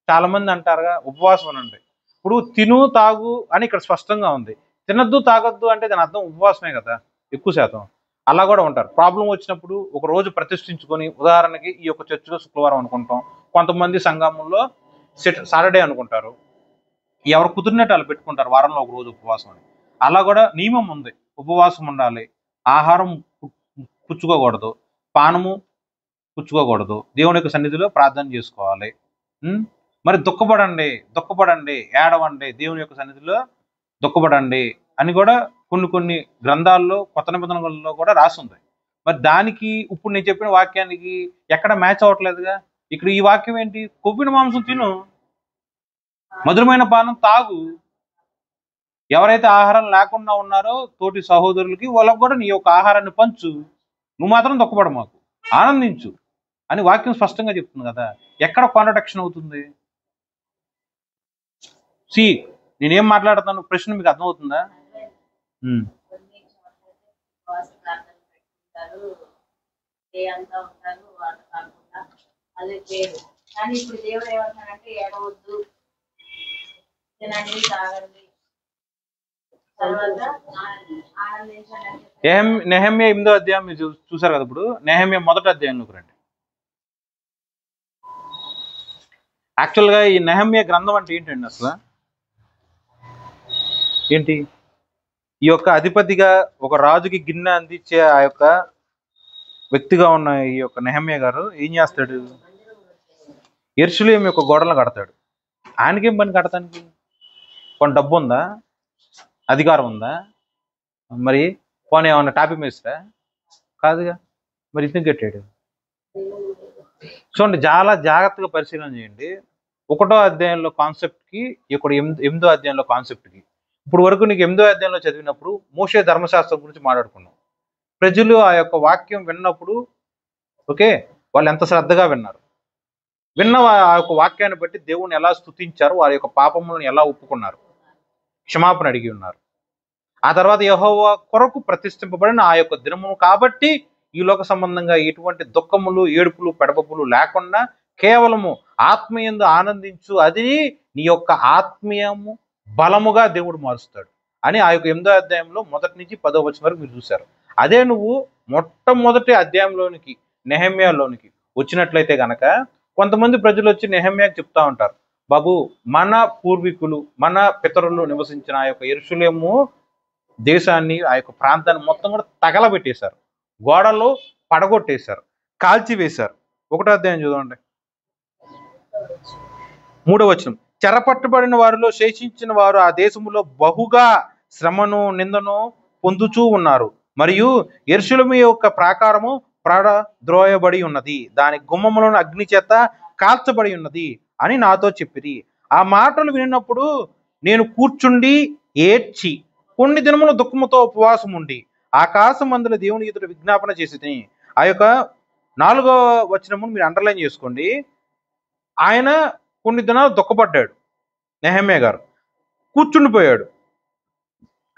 చాలా మంది అంటారుగా ఉపవాసం అనండి. ఇప్పుడు తిను తాగు అని ఇక్కడ స్పష్టంగా ఉంది, తినద్దు తాగొద్దు అంటే దాని అర్థం ఉపవాసమే కదా ఎక్కువ శాతం. అలా కూడా ఉంటారు. ప్రాబ్లం వచ్చినప్పుడు ఒక రోజు ప్రతిష్ఠించుకొని, ఉదాహరణకి ఈ యొక్క చర్చిలో శుక్రవారం అనుకుంటాం, కొంతమంది సంఘంలో సాటర్డే అనుకుంటారు, ఎవరు కుదిరినట్టు వాళ్ళు పెట్టుకుంటారు వారంలో ఒక రోజు ఉపవాసం అని. అలా కూడా నియమం ఉంది, ఉపవాసం ఉండాలి, ఆహారం పుచ్చుకోకూడదు, పానము పుచ్చుకోకూడదు, దేవుని యొక్క సన్నిధిలో ప్రార్థన చేసుకోవాలి. మరి దుఃఖపడండి, ఏడవండి, దేవుని యొక్క సన్నిధిలో దుఃఖపడండి అని కూడా కొన్ని గ్రంథాల్లో, కొత్త నిబంధనలలో కూడా రాస్తుంది. మరి దానికి ఇప్పుడు నేను చెప్పిన వాక్యానికి ఎక్కడ మ్యాచ్ అవ్వట్లేదుగా. ఇక్కడ ఈ వాక్యం ఏంటి? కొవ్విన మాంసం తిను, మధురమైన పానం తాగు, ఎవరైతే ఆహారం లేకుండా ఉన్నారో తోటి సహోదరులకి వాళ్ళకు కూడా నీ యొక్క ఆహారాన్ని పంచు, నువ్వు మాత్రం దుఃఖపడ మాకు, ఆనందించు అని వాక్యం స్పష్టంగా చెప్తుంది కదా. ఎక్కడ కాంట్రడిక్షన్ అవుతుంది? సి నేనేం మాట్లాడుతాను ప్రశ్న మీకు అర్థమవుతుందా? ఉమ్. నెహెమ్యా 8వ అధ్యాయం మీరు చూసారు కదా. ఇప్పుడు నెహెమ్యా 1వ అధ్యాయంలోకి రండి. యాక్చువల్గా ఈ నెహెమ్యా గ్రంథం అంటే ఏంటండి అసలు? ఏంటి? ఈ యొక్క అధిపతిగా ఒక రాజుకి గిన్నె అందించే ఆ యొక్క వ్యక్తిగా ఉన్న ఈ యొక్క నెహెమ్యా గారు ఏం చేస్తాడు? యెరూషలేము యొక్క గోడలను కడతాడు. ఆయనకేం పని కడతానికి? కొన్ని డబ్బు ఉందా? అధికారం ఉందా? మరి పోనీ ఏమన్నా టాపీ మేస్త్రా? కాదుగా. మరి ఇంటికి కట్టాడు. చూడండి, చాలా జాగ్రత్తగా పరిశీలన చేయండి. 1వ అధ్యాయంలో కాన్సెప్ట్కి ఇక్కడ 8వ అధ్యాయంలో కాన్సెప్ట్కి. ఇప్పుడు వరకు నీకు 8వ అధ్యాయంలో చదివినప్పుడు మోషే ధర్మశాస్త్రం గురించి మాట్లాడుకున్నాం. ప్రజలు ఆ యొక్క వాక్యం విన్నప్పుడు ఓకే, వాళ్ళు ఎంత శ్రద్ధగా విన్నారు, విన్న ఆ యొక్క వాక్యాన్ని బట్టి దేవుని ఎలా స్తుతించారు, వారి యొక్క పాపములను ఎలా ఒప్పుకున్నారు, క్షమాపణ అడిగి ఉన్నారు. ఆ తర్వాత యెహోవా కొరకు ప్రతిష్ఠింపబడిన ఆ యొక్క దినమును కాబట్టి ఈ లోక సంబంధంగా ఎటువంటి దుఃఖములు, ఏడుపులు, పెడబపులు లేకుండా కేవలము ఆత్మయందు ఆనందించు, అది నీ యొక్క ఆత్మీయము బలముగా దేవుడు మారుస్తాడు అని ఆ యొక్క 8వ అధ్యాయంలో 1 నుంచి 10వ వచనం వరకు మీరు చూశారు. అదే నువ్వు మొట్టమొదటి అధ్యాయంలోనికి నెహెమ్యాలోనికి వచ్చినట్లయితే గనక కొంతమంది ప్రజలు వచ్చి నెహెమ్యాకి చెప్తా ఉంటారు, బాబు మన పూర్వీకులు మన పితరులు నివసించిన ఆ యొక్క యెరూషలేము దేశాన్ని, ఆ యొక్క ప్రాంతాన్ని మొత్తం కూడా తగలబెట్టేశారు, గోడలు పడగొట్టేశారు, కాల్చివేశారు. 1వ అధ్యాయం చూడండి, 3వ వచనం. చెరపట్టబడిన వారిలో శేషించిన వారు ఆ దేశములో బహుగా శ్రమను నిందను పొందుచూ ఉన్నారు, మరియు యెరూషలేము యొక్క ప్రాకారము ప్రాడద్రోయబడి ఉన్నది, దాని గుమ్మములను అగ్ని చేత కాల్చబడి ఉన్నది అని నాతో చెప్పిరి. ఆ మాటలు వినినప్పుడు నేను కూర్చుండి ఏడ్చి కొన్ని దినములు దుఃఖముతో ఉపవాసం ఉండి ఆకాశం మందుల దేవుని ఎదుట విజ్ఞాపన చేసి తిని. ఆ యొక్క 4వ వచనము మీరు అండర్లైన్ చేసుకోండి. ఆయన కొన్ని దినాలు దుఃఖపడ్డాడు, నెహెమ్యా గారు కూర్చుండిపోయాడు.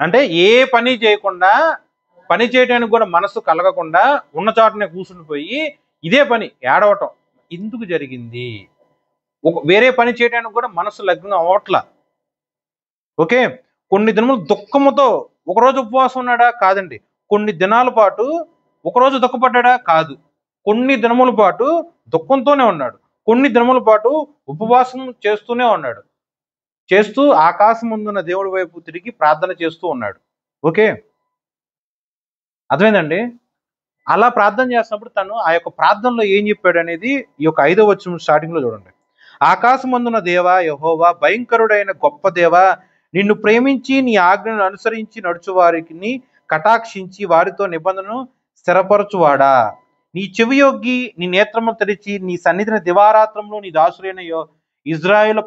అంటే ఏ పని చేయకుండా, పని చేయడానికి కూడా మనసు కలగకుండా ఉన్న చోటనే కూర్చుండిపోయి ఇదే పని ఏడవటం. ఎందుకు జరిగింది? వేరే పని చేయడానికి కూడా మనసు లగ్నం అవ్వట్ల. ఓకే, కొన్ని దినములు దుఃఖముతో. ఒకరోజు ఉపవాసం ఉన్నాడా? కాదండి. కొన్ని దినాల పాటు. ఒకరోజు దుఃఖపడ్డా? కాదు. కొన్ని దినముల పాటు దుఃఖంతోనే ఉన్నాడు, కొన్ని దినముల పాటు ఉపవాసం చేస్తూనే ఉన్నాడు, చేస్తూ ఆకాశం ముందున్న దేవుడి వైపు తిరిగి ప్రార్థన చేస్తూ ఉన్నాడు. ఓకే, అర్థమైందండి? అలా ప్రార్థన చేస్తున్నప్పుడు తను ఆ యొక్క ప్రార్థనలో ఏం చెప్పాడు అనేది ఈ యొక్క 5వ వచనం స్టార్టింగ్ లో చూడండి. ఆకాశమందున్న దేవా యెహోవా, భయంకరుడైన గొప్ప దేవా, నిన్ను ప్రేమించి నీ ఆజ్ఞను అనుసరించి నడుచు వారికి కటాక్షించి వారితో నిబంధనను స్థిరపరచువాడా, నీ చెవియొగ్గి నీ నేత్రములు తెరిచి నీ సన్నిధిని దివారాత్రంలో నీ దాసులైన ఇజ్రాయేలు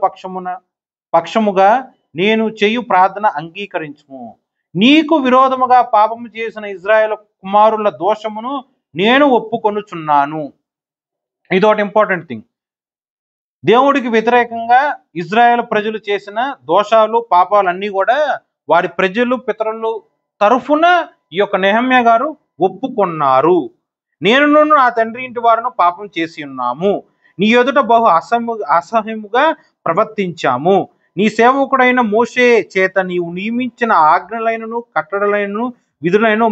పక్షముగా నేను చేయు ప్రార్థన అంగీకరించుము. నీకు విరోధముగా పాపము చేసిన ఇజ్రాయేలు కుమారుల దోషమును నేను ఒప్పుకొనుచున్నాను. ఇదొకటి ఇంపార్టెంట్ థింగ్. దేవుడికి వ్యతిరేకంగా ఇజ్రాయేల్ ప్రజలు చేసిన దోషాలు, పాపాలన్నీ కూడా వారి ప్రజలు, పితరులు తరఫున ఈ యొక్క నెహెమ్యా గారు ఒప్పుకున్నారు. నేను నా తండ్రి ఇంటి వారును పాపం చేసి ఉన్నాము, నీ ఎదుట బహు అసహ్యముగా ప్రవర్తించాము, నీ సేవకుడైన మోషే చేత నీవు నియమించిన ఆజ్ఞలైనను కట్టడలైనను విధులైన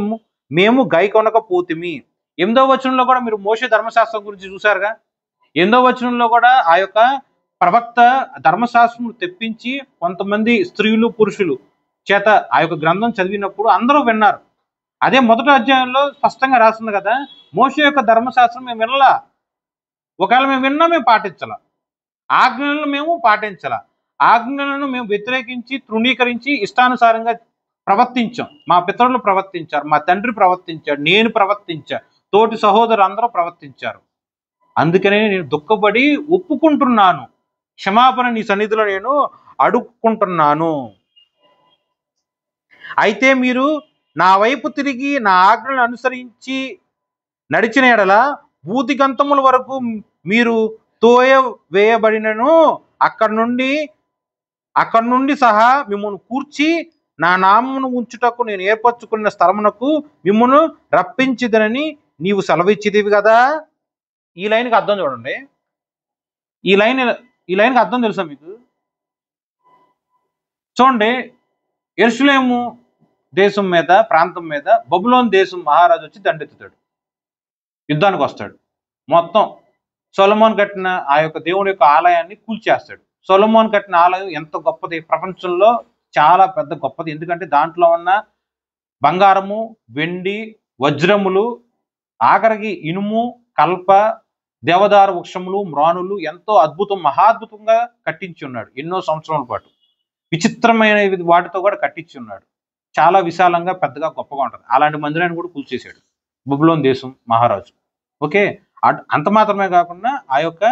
మేము గైకొనకపోతిమి. 8వ వచనంలో కూడా మీరు మోషే ధర్మశాస్త్రం గురించి చూసారుగా. 8వ వచనంలో కూడా ఆ యొక్క ప్రవక్త ధర్మశాస్త్రం తెప్పించి కొంతమంది స్త్రీలు, పురుషులు చేత ఆ యొక్క గ్రంథం చదివినప్పుడు అందరూ విన్నారు. అదే 1వ అధ్యాయంలో స్పష్టంగా రాస్తుంది కదా, మోషే యొక్క ధర్మశాస్త్రం మేము వినలా, ఒకవేళ మేము విన్నా మేము పాటించాల, ఆజ్ఞలను మేము పాటించాల, ఆజ్ఞలను మేము వ్యతిరేకించి తృణీకరించి ఇష్టానుసారంగా ప్రవర్తించాం. మా పితరులు ప్రవర్తించారు, మా తండ్రి ప్రవర్తించాడు, నేను ప్రవర్తించా, తోటి సహోదరు అందరూ ప్రవర్తించారు. అందుకనే నేను దుఃఖపడి ఒప్పుకుంటున్నాను, క్షమాపణ నీ సన్నిధిలో నేను అడుక్కుంటున్నాను. అయితే మీరు నా వైపు తిరిగి నా ఆజ్ఞలను అనుసరించి నడిచిన ఎడల భూదిగంతముల వరకు మీరు తోయ వేయబడినను అక్కడి నుండి సహా మిమ్మల్ని కూర్చి నా నామమును ఉంచుటకు నేను ఏర్పరచుకున్న స్థలమునకు మిమ్మల్ని రప్పించిదనని నీవు సెలవిచ్చిదివి కదా. ఈ లైన్కి అర్థం చూడండి. ఈ లైన్కి అర్థం తెలుసా మీకు? చూడండి, యెరూషలేము దేశం మీద, ప్రాంతం మీద బబులోను దేశం మహారాజు వచ్చి దండెత్తుతాడు, యుద్ధానికి వస్తాడు. మొత్తం సొలొమోను కట్టిన ఆ యొక్క దేవుడి యొక్క ఆలయాన్ని కూల్చేస్తాడు. సొలొమోను కట్టిన ఆలయం ఎంత గొప్పది, ప్రపంచంలో చాలా పెద్ద గొప్పది. ఎందుకంటే దాంట్లో ఉన్న బంగారము, వెండి, వజ్రములు, ఆఖరికి ఇనుము, కల్ప, దేవదారు వృక్షములు, మ్రానులు ఎంతో అద్భుతం, మహాద్భుతంగా కట్టించి ఉన్నాడు. ఎన్నో సంవత్సరాల పాటు విచిత్రమైన వాటితో కూడా కట్టించి ఉన్నాడు. చాలా విశాలంగా, పెద్దగా, గొప్పగా ఉంటుంది. అలాంటి మందిరాన్ని కూడా కూల్చేశాడు బబులోను దేశం మహారాజు. ఓకే, అంత మాత్రమే కాకుండా ఆ యొక్క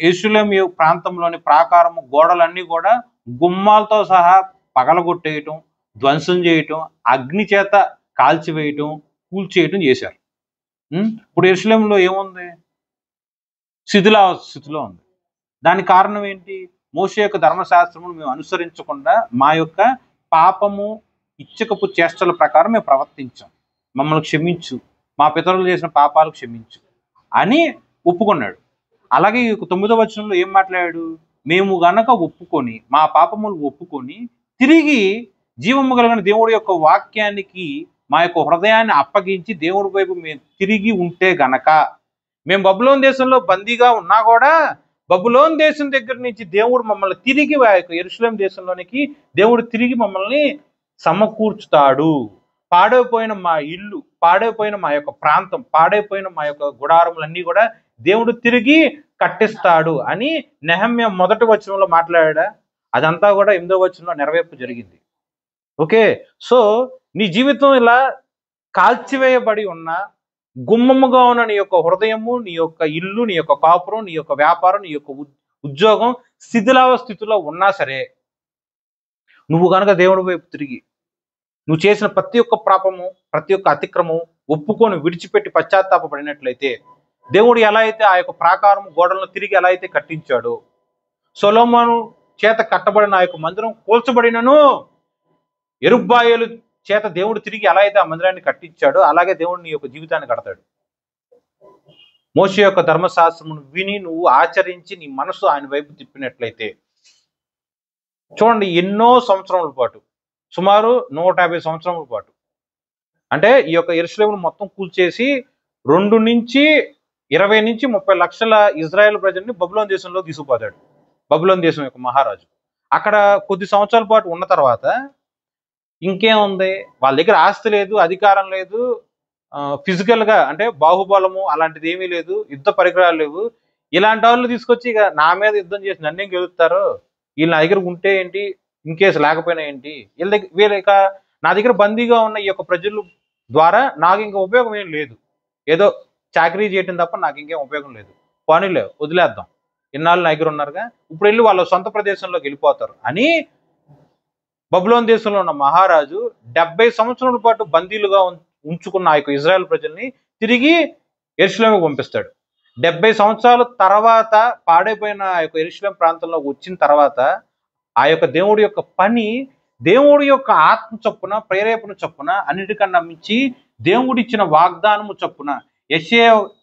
యెరూషలేము ప్రాంతంలోని ప్రాకారము గోడలన్నీ కూడా గుమ్మాలతో సహా పగలగొట్టేయటం, ధ్వంసం చేయటం, అగ్ని చేత కాల్చివేయటం, కూల్చేయటం చేశారు. ఇప్పుడు యెరూషలేములో ఏముంది? శిథిలావస్థితిలో ఉంది. దానికి కారణం ఏంటి? మోషే యొక్క ధర్మశాస్త్రమును మేము అనుసరించకుండా మా యొక్క పాపము, ఇచ్చకపు చేష్టల ప్రకారం మేము ప్రవర్తించాం, మమ్మల్ని క్షమించు, మా పితరులు చేసిన పాపాలు క్షమించు అని ఒప్పుకున్నాడు. అలాగే 9వ వచనంలో ఏం మాట్లాడాడు? మేము గనక ఒప్పుకొని, మా పాపములు ఒప్పుకొని తిరిగి జీవము కలిగిన దేవుడి యొక్క వాక్యానికి మా యొక్క హృదయాన్ని అప్పగించి దేవుడి వైపు మేము తిరిగి ఉంటే గనక, మేము బబులోను దేశంలో బందీగా ఉన్నా కూడా బబులోను దేశం దగ్గర నుంచి దేవుడు మమ్మల్ని తిరిగి ఆ యొక్క యెరూషలేము దేశంలోనికి దేవుడు తిరిగి మమ్మల్ని సమకూర్చుతాడు. పాడైపోయిన మా ఇల్లు, పాడైపోయిన మా యొక్క ప్రాంతం, పాడైపోయిన మా యొక్క గుడారములన్నీ కూడా దేవుడు తిరిగి కట్టిస్తాడు అని నెహమ్యా 1వ వచనంలో మాట్లాడా. అదంతా కూడా 8వ వచనంలో నెరవేర్పు జరిగింది. ఓకే, సో నీ జీవితం ఇలా కాల్చివేయబడి ఉన్న, గుమ్మముగా ఉన్న నీ యొక్క హృదయము, నీ యొక్క ఇల్లు, నీ యొక్క కాపురం, నీ యొక్క వ్యాపారం, నీ యొక్క ఉద్యోగం శిథిలావస్థితిలో ఉన్నా సరే, నువ్వు కనుక దేవుడి వైపు తిరిగి నువ్వు చేసిన ప్రతి ఒక్క పాపము, ప్రతి ఒక్క అతిక్రమం ఒప్పుకొని విడిచిపెట్టి పశ్చాత్తాపడినట్లయితే, దేవుడు ఎలా అయితే ఆ యొక్క ప్రాకారం గోడలను తిరిగి ఎలా అయితే కట్టించాడో, సొలొమోను చేత కట్టబడిన ఆ యొక్క మందిరం కూల్చబడినను యెరుబ్బయలు చేత దేవుడు తిరిగి ఎలా అయితే ఆ మందిరాన్ని కట్టించాడో, అలాగే దేవుడు నీ యొక్క జీవితాన్ని కడతాడు. మోషే యొక్క ధర్మశాస్త్రమును విని నువ్వు ఆచరించి నీ మనసు ఆయన వైపు తిప్పినట్లయితే, చూడండి, ఎన్నో సంవత్సరముల పాటు, సుమారు 150 సంవత్సరముల పాటు, అంటే ఈ యొక్క యెరూషలేమును మొత్తం కూల్చేసి 2 నుంచి 20 నుంచి 30 లక్షల ఇజ్రాయెల్ ప్రజల్ని బబులోను దేశంలో తీసుకుపోతాడు బబులోను దేశం యొక్క మహారాజు. అక్కడ కొద్ది సంవత్సరాల పాటు ఉన్న తర్వాత ఇంకేముంది? వాళ్ళ దగ్గర ఆస్తి లేదు, అధికారం లేదు, ఫిజికల్గా అంటే బాహుబలము అలాంటిది ఏమీ లేదు, యుద్ధ పరికరాలు లేవు. ఇలాంటి వాళ్ళు తీసుకొచ్చి ఇక నా మీద యుద్ధం చేసి నన్నేం గెలుస్తారు, వీళ్ళు నా దగ్గర ఉంటే ఏంటి, ఇన్కేస్ లేకపోయినా ఏంటి, వీళ్ళ ఇక నా దగ్గర బందీగా ఉన్న ఈ యొక్క ప్రజల ద్వారా నాకు ఇంకా ఉపయోగం ఏం లేదు, ఏదో చాకరీ చేయటం తప్ప నాకు ఇంకేం ఉపయోగం లేదు, పోనీలే వదిలేద్దాం, ఇన్నాళ్ళు నా దగ్గర ఉన్నారుగా, ఇప్పుడు వెళ్ళి వాళ్ళ సొంత ప్రదేశంలోకి వెళ్ళిపోతారు అని బబులోను దేశంలో ఉన్న మహారాజు 70 సంవత్సరాల పాటు బందీలుగా ఉంచుకున్న ఆ యొక్క ఇజ్రాయెల్ ప్రజల్ని తిరిగి యెరూషలేముకు పంపిస్తాడు. 70 సంవత్సరాల తర్వాత పాడైపోయిన ఆ యొక్క యెరూషలేము ప్రాంతంలో వచ్చిన తర్వాత ఆ యొక్క దేవుడి యొక్క పని, దేవుడి యొక్క ఆత్మ చొప్పున, ప్రేరేపణ చొప్పున, అన్నిటికన్నా మించి దేవుడిచ్చిన వాగ్దానము చొప్పున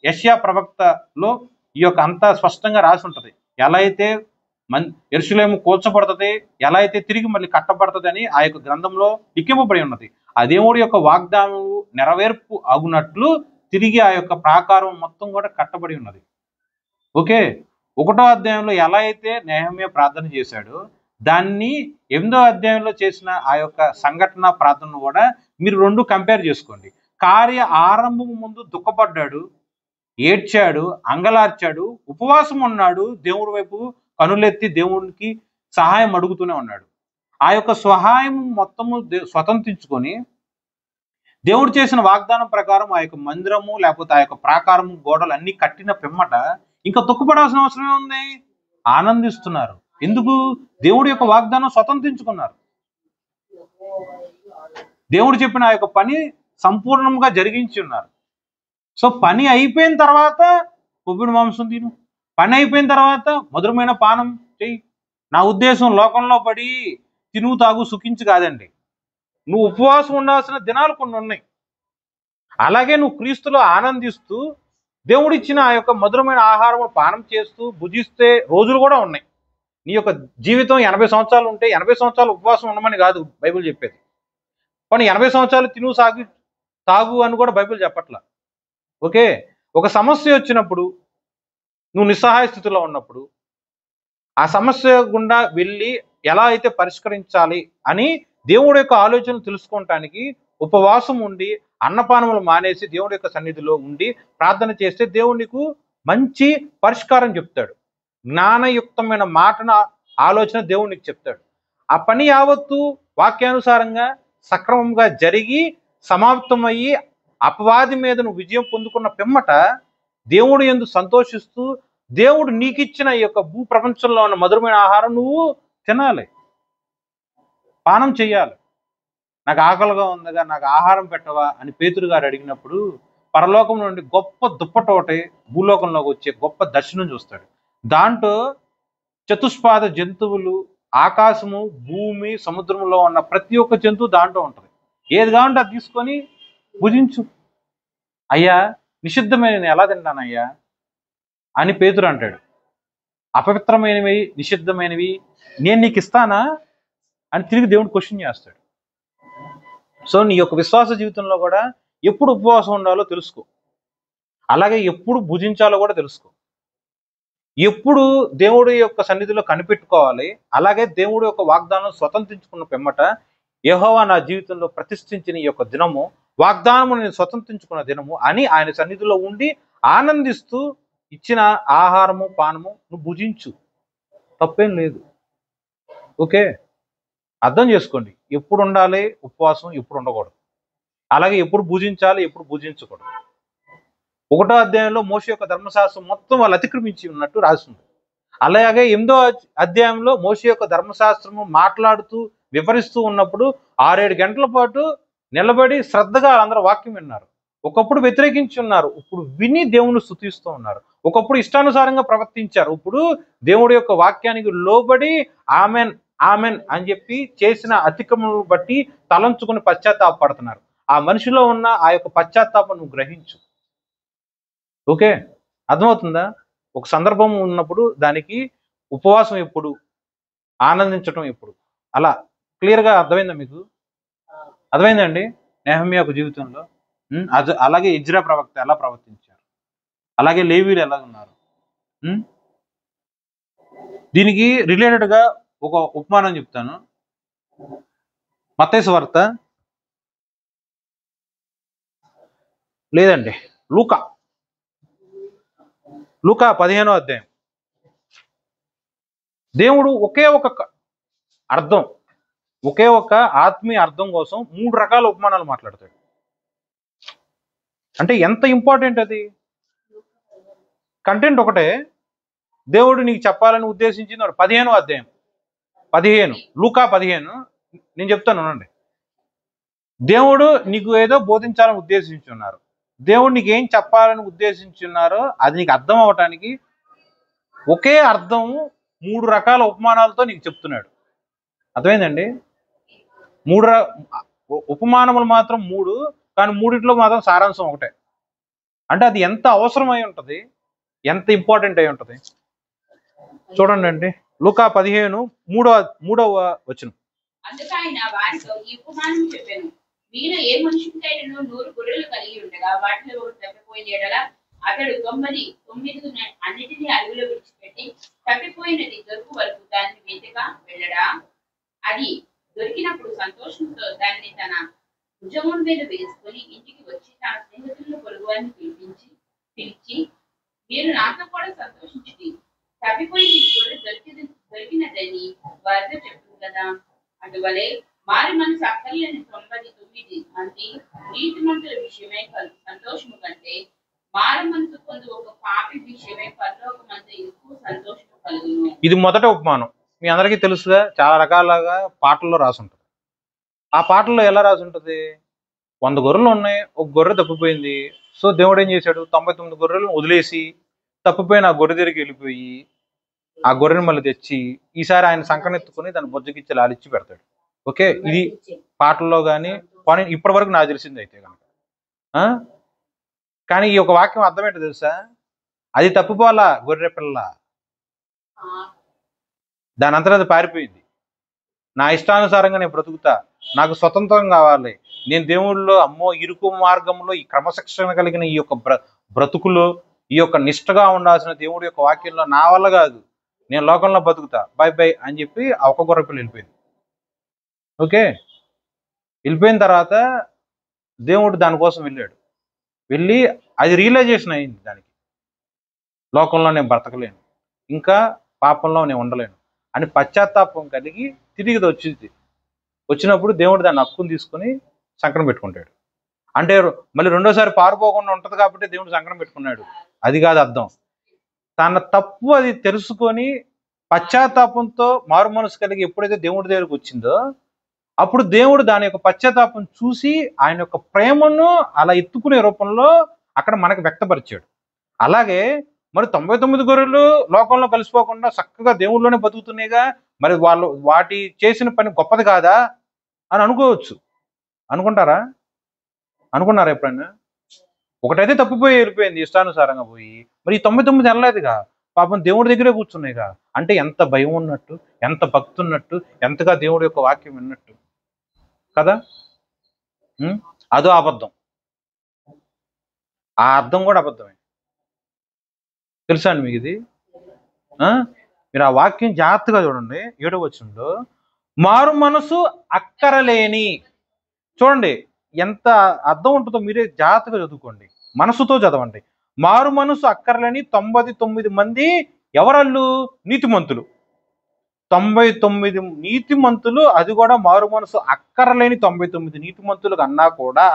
యెషయా ప్రవక్తలో ఈ యొక్క అంతా స్పష్టంగా రాసి ఉంటుంది. ఎలా అయితే యెరూషలేము కూల్చబడుతుంది, ఎలా అయితే తిరిగి మళ్ళీ కట్టబడుతుంది అని ఆ యొక్క గ్రంథంలో లిఖింపబడి ఉన్నది. ఆ దేవుడి యొక్క వాగ్దానం నెరవేర్పు అగునట్లు తిరిగి ఆ యొక్క ప్రాకారం మొత్తం కూడా కట్టబడి ఉన్నది. ఓకే, 1వ అధ్యాయంలో ఎలా అయితే నెహమ్యా ప్రార్థన చేశాడో, దాన్ని 8వ అధ్యాయంలో చేసిన ఆ యొక్క సంఘటన ప్రార్థనను కూడా మీరు 2 కంపేర్ చేసుకోండి. కార్య ఆరంభం ముందు దుఃఖపడ్డాడు, ఏడ్చాడు, అంగలార్చాడు, ఉపవాసం ఉన్నాడు, దేవుడి వైపు కనులెత్తి దేవునికి సహాయం అడుగుతూనే ఉన్నాడు. ఆ యొక్క సహాయం మొత్తము స్వతంత్రించుకొని దేవుడు చేసిన వాగ్దానం ప్రకారం ఆ యొక్క మందిరము లేకపోతే ఆ యొక్క ప్రాకారము గోడలు అన్ని కట్టిన పిమ్మట ఇంకా దుఃఖపడాల్సిన అవసరమే ఉంది? ఆనందిస్తున్నారు. ఎందుకు? దేవుడి యొక్క వాగ్దానం స్వతంత్రించుకున్నారు. దేవుడు చెప్పిన ఆ యొక్క పని సంపూర్ణంగా జరిగించి ఉన్నారు. సో పని అయిపోయిన తర్వాత కొవ్విన మాంసం తిను, పని అయిపోయిన తర్వాత మధురమైన పానం చెయ్యి. నా ఉద్దేశం లోకంలో పడి తిను తాగు సుఖించి కాదండి. నువ్వు ఉపవాసం ఉండాల్సిన దినాలు కొన్ని ఉన్నాయి. అలాగే నువ్వు క్రీస్తులో ఆనందిస్తూ దేవుడిచ్చిన ఆ యొక్క మధురమైన ఆహారం పానం చేస్తూ భుజిస్తే రోజులు కూడా ఉన్నాయి. నీ యొక్క జీవితం 80 సంవత్సరాలు ఉంటే 80 సంవత్సరాలు ఉపవాసం ఉండమని కాదు బైబిల్ చెప్పేది. కానీ 80 సంవత్సరాలు తిను తాగు అని కూడా బైబిల్ చెప్పట్లా. ఓకే, ఒక సమస్య వచ్చినప్పుడు నువ్వు నిస్సహాయ స్థితిలో ఉన్నప్పుడు ఆ సమస్య గుండా వెళ్ళి ఎలా అయితే పరిష్కరించాలి అని దేవుడి యొక్క ఆలోచనలు తెలుసుకోవటానికి ఉపవాసం ఉండి అన్నపానములు మానేసి దేవుడి యొక్క సన్నిధిలో ఉండి ప్రార్థన చేస్తే దేవుడు నీకు మంచి పరిష్కారం చెప్తాడు. జ్ఞానయుక్తమైన మాటన ఆలోచన దేవుడు నీకు చెప్తాడు. ఆ పని యావత్తు వాక్యానుసారంగా సక్రమంగా జరిగి సమాప్తమయ్యి అపవాది మీద నువ్వు విజయం పొందుకున్న పిమ్మట దేవుడు యందు సంతోషిస్తూ దేవుడు నీకిచ్చిన ఈ యొక్క భూ ప్రపంచంలో ఉన్న మధురమైన ఆహారం నువ్వు తినాలి, పానం చెయ్యాలి. నాకు ఆకలిగా ఉందిగా, నాకు ఆహారం పెట్టవా అని పేతురు గారు అడిగినప్పుడు పరలోకం నుండి గొప్ప దుప్పట ఒకటి భూలోకంలోకి వచ్చే గొప్ప దర్శనం చూస్తాడు. దాంట్లో చతుష్పాద జంతువులు, ఆకాశము, భూమి, సముద్రంలో ఉన్న ప్రతి ఒక్క జంతువు దాంట్లో ఉంటుంది. ఏది కావాలంటే అది తీసుకొని భుజించు. అయ్యా నిషిద్ధమైన నేను ఎలా తింటానయ్యా అని పేతురు అంటాడు. అపవిత్రమైనవి నిషిద్ధమైనవి నేను నీకు ఇస్తానా అని తిరిగి దేవుడు క్వశ్చన్ చేస్తాడు. సో నీ యొక్క విశ్వాస జీవితంలో కూడా ఎప్పుడు ఉపవాసం ఉండాలో తెలుసుకో, అలాగే ఎప్పుడు భుజించాలో కూడా తెలుసుకో, ఎప్పుడు దేవుడి యొక్క సన్నిధిలో కనిపెట్టుకోవాలి. అలాగే దేవుడి యొక్క వాగ్దానం స్వతంత్రించుకున్న పిమ్మట యెహోవా నా జీవితంలో ప్రతిష్ఠించిన ఈ యొక్క దినము, వాగ్దానము నేను స్వతంత్రించుకున్న దినము అని ఆయన సన్నిధిలో ఉండి ఆనందిస్తూ ఇచ్చిన ఆహారము పానము నువ్వు భుజించు, తప్పేం లేదు. ఓకే, అర్థం చేసుకోండి. ఎప్పుడు ఉండాలి ఉపవాసం, ఎప్పుడు ఉండకూడదు. అలాగే ఎప్పుడు భుజించాలి, ఎప్పుడు భుజించకూడదు. 1వ అధ్యాయంలో మోషే యొక్క ధర్మశాస్త్రం మొత్తం వాళ్ళు అతిక్రమించి ఉన్నట్టు రాసింది. అలాగే 8వ అధ్యాయంలో మోషే యొక్క ధర్మశాస్త్రము మాట్లాడుతూ వివరిస్తూ ఉన్నప్పుడు 6-7 గంటల పాటు నిలబడి శ్రద్ధగా అందరూ వాక్యం విన్నారు. ఒకప్పుడు వ్యతిరేకించి ఉన్నారు, ఇప్పుడు విని దేవుని స్తుతిస్తూ ఉన్నారు. ఒకప్పుడు ఇష్టానుసారంగా ప్రవర్తించారు, ఇప్పుడు దేవుడి యొక్క వాక్యానికి లోబడి ఆమెన్ ఆమెన్ అని చెప్పి చేసిన అతిక్రమణను బట్టి తలంచుకుని పశ్చాత్తాపడుతున్నారు. ఆ మనిషిలో ఉన్న ఆ యొక్క పశ్చాత్తాపం నువ్వు గ్రహించు. ఓకే, అర్థమవుతుందా? ఒక సందర్భం ఉన్నప్పుడు దానికి ఉపవాసం ఎప్పుడు, ఆనందించటం ఎప్పుడు, అలా క్లియర్గా అర్థమైందా మీకు? అర్థమైందండి? నెహెమ్యా యొక్క జీవితంలో అలాగే ఇజ్రా ప్రవక్త ఎలా ప్రవర్తించారు, అలాగే లేవీలు ఎలా ఉన్నారు. దీనికి రిలేటెడ్గా ఒక ఉపమానం చెప్తాను. మత్తయి సువార్త లేదండి, లూకా 15వ అధ్యాయం. దేవుడు ఒకే ఒక అర్థం, ఒకే ఒక ఆత్మీయ అర్థం కోసం 3 రకాల ఉపమానాలు మాట్లాడతాడు. అంటే ఎంత ఇంపార్టెంట్ అది. కంటెంట్ ఒకటే, దేవుడు నీకు చెప్పాలని ఉద్దేశించింది 15వ అధ్యాయం 15, లూకా 15. నేను చెప్తాను అనండి. దేవుడు నీకు ఏదో బోధించాలని ఉద్దేశించున్నారు, దేవుడు నీకు ఏం చెప్పాలని ఉద్దేశించున్నారో అది నీకు అర్థం అవటానికి ఒకే అర్థం 3 రకాల ఉపమానాలతో నీకు చెప్తున్నాడు. అర్థమైందండి? 3 ఉపమానములు మాత్రం 3, కానీ 3 మాత్రం సారాంశం ఒకటే. అంటే అది ఎంత అవసరమై ఉంటుంది, ఎంత ఇంపార్టెంట్ అయి ఉంటుంది. చూడండి అండి, లూకా 15:3 వచనం. మీలో ఏ మనుషునికైనా 100 గొర్రెలు కలిగి ఉండగా వాటిలో ఒకటి తప్పిపోయిన యెడల అతడు 99 అన్నిటినీ అడవిలో విడిచిపెట్టి తప్పిపోయినది దొరుకు వరకు దాన్ని వెతక వెళ్ళడా? అది దొరికినప్పుడు సంతోషంతో దాన్ని తన భుజముల మీద వేసుకుని ఇంటికి వచ్చి తన స్నేహితులను పొరుగువారిని పిలిచి మీరు నాతో కూడా సంతోషించుడి, తప్పిపోయిన గొర్రె దొరికినదని వారితో చెప్తుంది కదా. అందువలే మారి మనసు అక్కర్లేని 99 మంది నీతిమంతుల విషయమై సంతోషము కంటే మారు మనసు పొందు ఒక పాపి విషయమై పరలోకమందు ఎక్కువ సంతోషము కలుగును. ఇది మొదట ఉపమానం, మీ అందరికీ తెలుసుగా, చాలా రకాలుగా పాటల్లో రాసుంటుంది. ఆ పాటల్లో ఎలా రాసి ఉంటుంది? 100 గొర్రెలు ఉన్నాయి, ఒక గొర్రె తప్పిపోయింది. సో దేవుడు ఏం చేశాడు? 99 గొర్రెలను వదిలేసి తప్పిపోయిన ఆ గొర్రె దగ్గరికి వెళ్ళిపోయి ఆ గొర్రెని మళ్ళీ తెచ్చి ఈసారి ఆయన సంకనెత్తుకుని దాన్ని బొజ్జకిచ్చి లాలిచ్చి పెడతాడు. ఓకే, ఇది పాటల్లో కానీ ఇప్పటి వరకు నాకు తెలిసింది అయితే కనుక. కానీ ఈ ఒక వాక్యం అర్థం ఏంటో తెలుసా? అది తప్పిపోవాలా గొర్రె పిల్ల, దాని అంతటా అది పారిపోయింది. నా ఇష్టానుసారంగా నేను బ్రతుకుతా, నాకు స్వతంత్రం కావాలి, నేను దేవుళ్ళలో అమ్మో ఇరుకు మార్గంలో ఈ క్రమశిక్షణ కలిగిన ఈ యొక్క బ్రతుకులో ఈ యొక్క నిష్ఠగా ఉండాల్సిన దేవుడి యొక్క వాక్యంలో నా వల్ల కాదు, నేను లోకంలో బతుకుతా, బై బై అని చెప్పి ఆ ఒక్క గొర్రె పిల్ల వెళ్ళిపోయింది. ఓకే, వెళ్ళిపోయిన తర్వాత దేవుడు దానికోసం వెళ్ళాడు. వెళ్ళి అది రియలైజేషన్ అయింది దానికి, లోకంలో నేను బ్రతకలేను, ఇంకా పాపంలో నేను ఉండలేను అని పశ్చాత్తాపం కలిగి తిరిగి వచ్చింది. వచ్చినప్పుడు దేవుడు దాన్ని హక్కును తీసుకుని సంకటం పెట్టుకుంటాడు. అంటే మళ్ళీ రెండోసారి పారిపోకుండా ఉంటుంది కాబట్టి దేవుడు సంకటం పెట్టుకున్నాడు, అది కాదు అర్థం. తన తప్పు అది తెలుసుకొని పశ్చాత్తాపంతో మారు మనసు కలిగి ఎప్పుడైతే దేవుడి దగ్గరకు వచ్చిందో అప్పుడు దేవుడు దాని యొక్క పశ్చాత్తాపం చూసి ఆయన యొక్క ప్రేమను అలా ఎత్తుకునే రూపంలో అక్కడ మనకు వ్యక్తపరిచాడు. అలాగే మరి 99 గొర్రెలు లోకంలో కలిసిపోకుండా చక్కగా దేవుళ్ళలోనే బతుకుతున్నాయిగా, మరి వాళ్ళు వాటి చేసిన పని గొప్పది కాదా అని అనుకోవచ్చు. అనుకుంటారా? అనుకున్నారా ఎప్పుడైనా? ఒకటైతే తప్పిపోయి వెళ్ళిపోయింది ఇష్టానుసారంగా పోయి, మరి ఈ 99 వెళ్ళలేదుగా, పాపం దేవుడి దగ్గరే కూర్చున్నాయిగా. అంటే ఎంత భయం ఉన్నట్టు, ఎంత భక్తి ఉన్నట్టు, ఎంతగా దేవుడి యొక్క వాక్యం విన్నట్టు కదా. అదో అబద్ధం, ఆ అర్థం కూడా అబద్ధమే. తెలుసా అండి మీకు ఇది? మీరు ఆ వాక్యం జాగ్రత్తగా చూడండి. 7వ వచనంలో మారు మనసు అక్కరలేని, చూడండి ఎంత అర్థం ఉంటుందో మీరే జాగ్రత్తగా చదువుకోండి, మనసుతో చదవండి. మారు మనసు అక్కరలేని 99 మంది ఎవరళ్ళు? నీతిమంతులు. 99 నీతిమంతులు, అది కూడా మారు మనసు అక్కరలేని 99 నీతిమంతులు కన్నా కూడా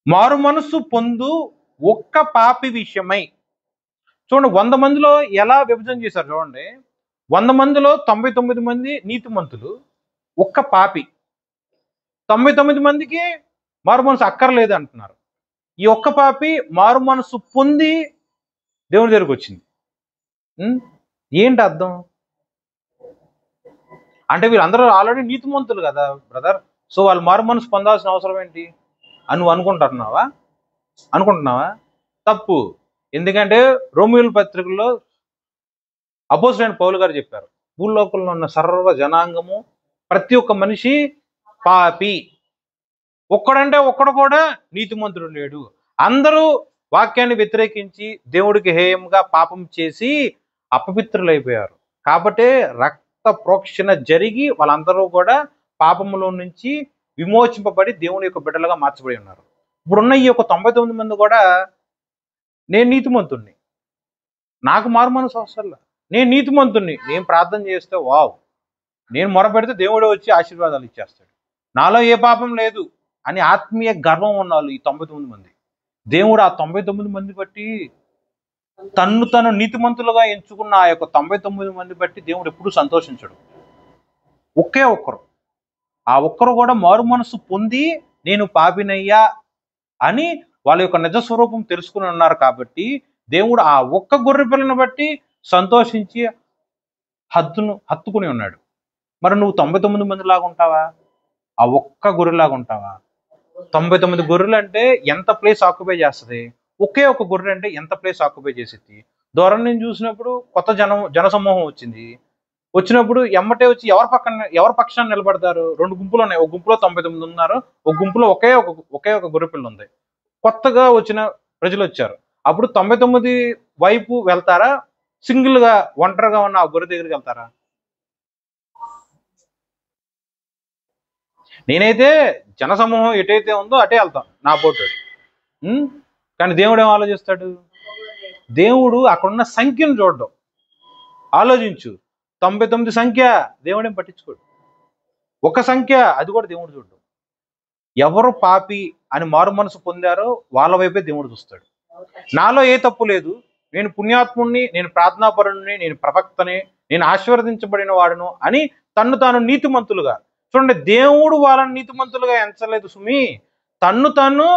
మారు మనసు పొందు ఒక్క పాపి విషయమై, చూడండి 100 మందిలో ఎలా విభజన చేశారు చూడండి. 100 మందిలో 99 మంది నీతిమంతులు, ఒక్క పాపి. 99 మందికి మారు మనసు అక్కర్లేదు అంటున్నారు. ఈ ఒక్క పాపి మారు మనసు పొంది దేవుడి దగ్గరకు వచ్చింది. ఏంటి అర్థం? అంటే వీళ్ళందరూ ఆల్రెడీ నీతిమంతులు కదా బ్రదర్, సో వాళ్ళు మారు మనసు పొందాల్సిన అవసరం ఏంటి అని నువ్వు అనుకుంటున్నావా? తప్పు. ఎందుకంటే రోమియోల పత్రికల్లో అపోస్తలుడైన పౌలు గారు చెప్పారు, భూలోకంలో ఉన్న సర్వ జనాంగము ప్రతి ఒక్క మనిషి పాపి, ఒక్కడంటే ఒక్కడు కూడా నీతిమంతుడు లేడు. అందరూ వాక్యాన్ని వ్యతిరేకించి దేవుడికి హేయంగా పాపం చేసి అపవిత్రులైపోయారు. కాబట్టే రక్త ప్రోక్షణ జరిగి వాళ్ళందరూ కూడా పాపములో నుంచి విమోచింపబడి దేవుని యొక్క బిడ్డలుగా మార్చబడి ఉన్నారు. ఇప్పుడున్న ఈ యొక్క 99 మంది కూడా నేను నీతిమంతుణ్ణి, నాకు మారు మనసు అవసరంలా, నేను నీతిమంతుణ్ణి, నేను ప్రార్థన చేస్తే వావ్, నేను మొరపెడితే దేవుడే వచ్చి ఆశీర్వాదాలు ఇచ్చేస్తాడు, నాలో ఏ పాపం లేదు అని ఆత్మీయ గర్వం ఉన్నారు ఈ 99 మంది. దేవుడు ఆ 99 మంది బట్టి తను నీతిమంతులుగా ఎంచుకున్న ఆ యొక్క 99 మంది బట్టి దేవుడు ఎప్పుడూ సంతోషించడు. ఒకే ఒక్కరు, ఆ ఒక్కరు కూడా మారు మనసు పొంది నేను పాపినయ్యా అని వాళ్ళ యొక్క నిజ స్వరూపం తెలుసుకుని ఉన్నారు. కాబట్టి దేవుడు ఆ ఒక్క గొర్రె పిల్లను బట్టి సంతోషించి హత్తుకుని ఉన్నాడు. మరి నువ్వు 99 మంది లాగా ఉంటావా? ఆ ఒక్క గొర్రెలాగా ఉంటావా? 99 గొర్రెలు అంటే ఎంత ప్లేస్ ఆక్యుపై చేస్తుంది? ఒకే ఒక గొర్రె అంటే ఎంత ప్లేస్ ఆక్యుపై చేసేది? దూరం నుంచి చూసినప్పుడు కొత్త జనసమూహం వచ్చినప్పుడు ఎమ్మటే వచ్చి ఎవరి పక్షాన్ని నిలబడతారు? 2 గుంపులు ఉన్నాయి, ఒక గుంపులో 99 ఉన్నారు, ఒక గుంపులో ఒకే ఒక గొర్రె పిల్ల ఉంది. కొత్తగా వచ్చిన ప్రజలు వచ్చారు, అప్పుడు 99 వైపు వెళ్తారా? సింగిల్ గా ఒంటరిగా ఉన్న ఆ గొర్రె దగ్గరికి వెళ్తారా? నేనైతే జనసమూహం ఎటైతే ఉందో అటే వెళ్తాను, నా పోటాడు. కానీ దేవుడు ఏం ఆలోచిస్తాడు? దేవుడు అక్కడున్న సంఖ్యను చూడడం. ఆలోచించు, 99 సంఖ్య దేవుడేం పట్టించుకోడు, ఒక సంఖ్య అది కూడా దేవుడు చూడడం. ఎవరు పాపి అని మారు మనసు పొందారో వాళ్ళ వైపే దేవుడు చూస్తాడు. నాలో ఏ తప్పు లేదు, నేను పుణ్యాత్ముడిని, నేను ప్రార్థనాపరుడిని, నేను ప్రవక్తని, నేను ఆశీర్వదించబడిన వాడును అని తాను నీతిమంతులుగా, చూడండి, దేవుడు వాళ్ళని నీతిమంతులుగా ఎంచలేదు సుమి, తన్ను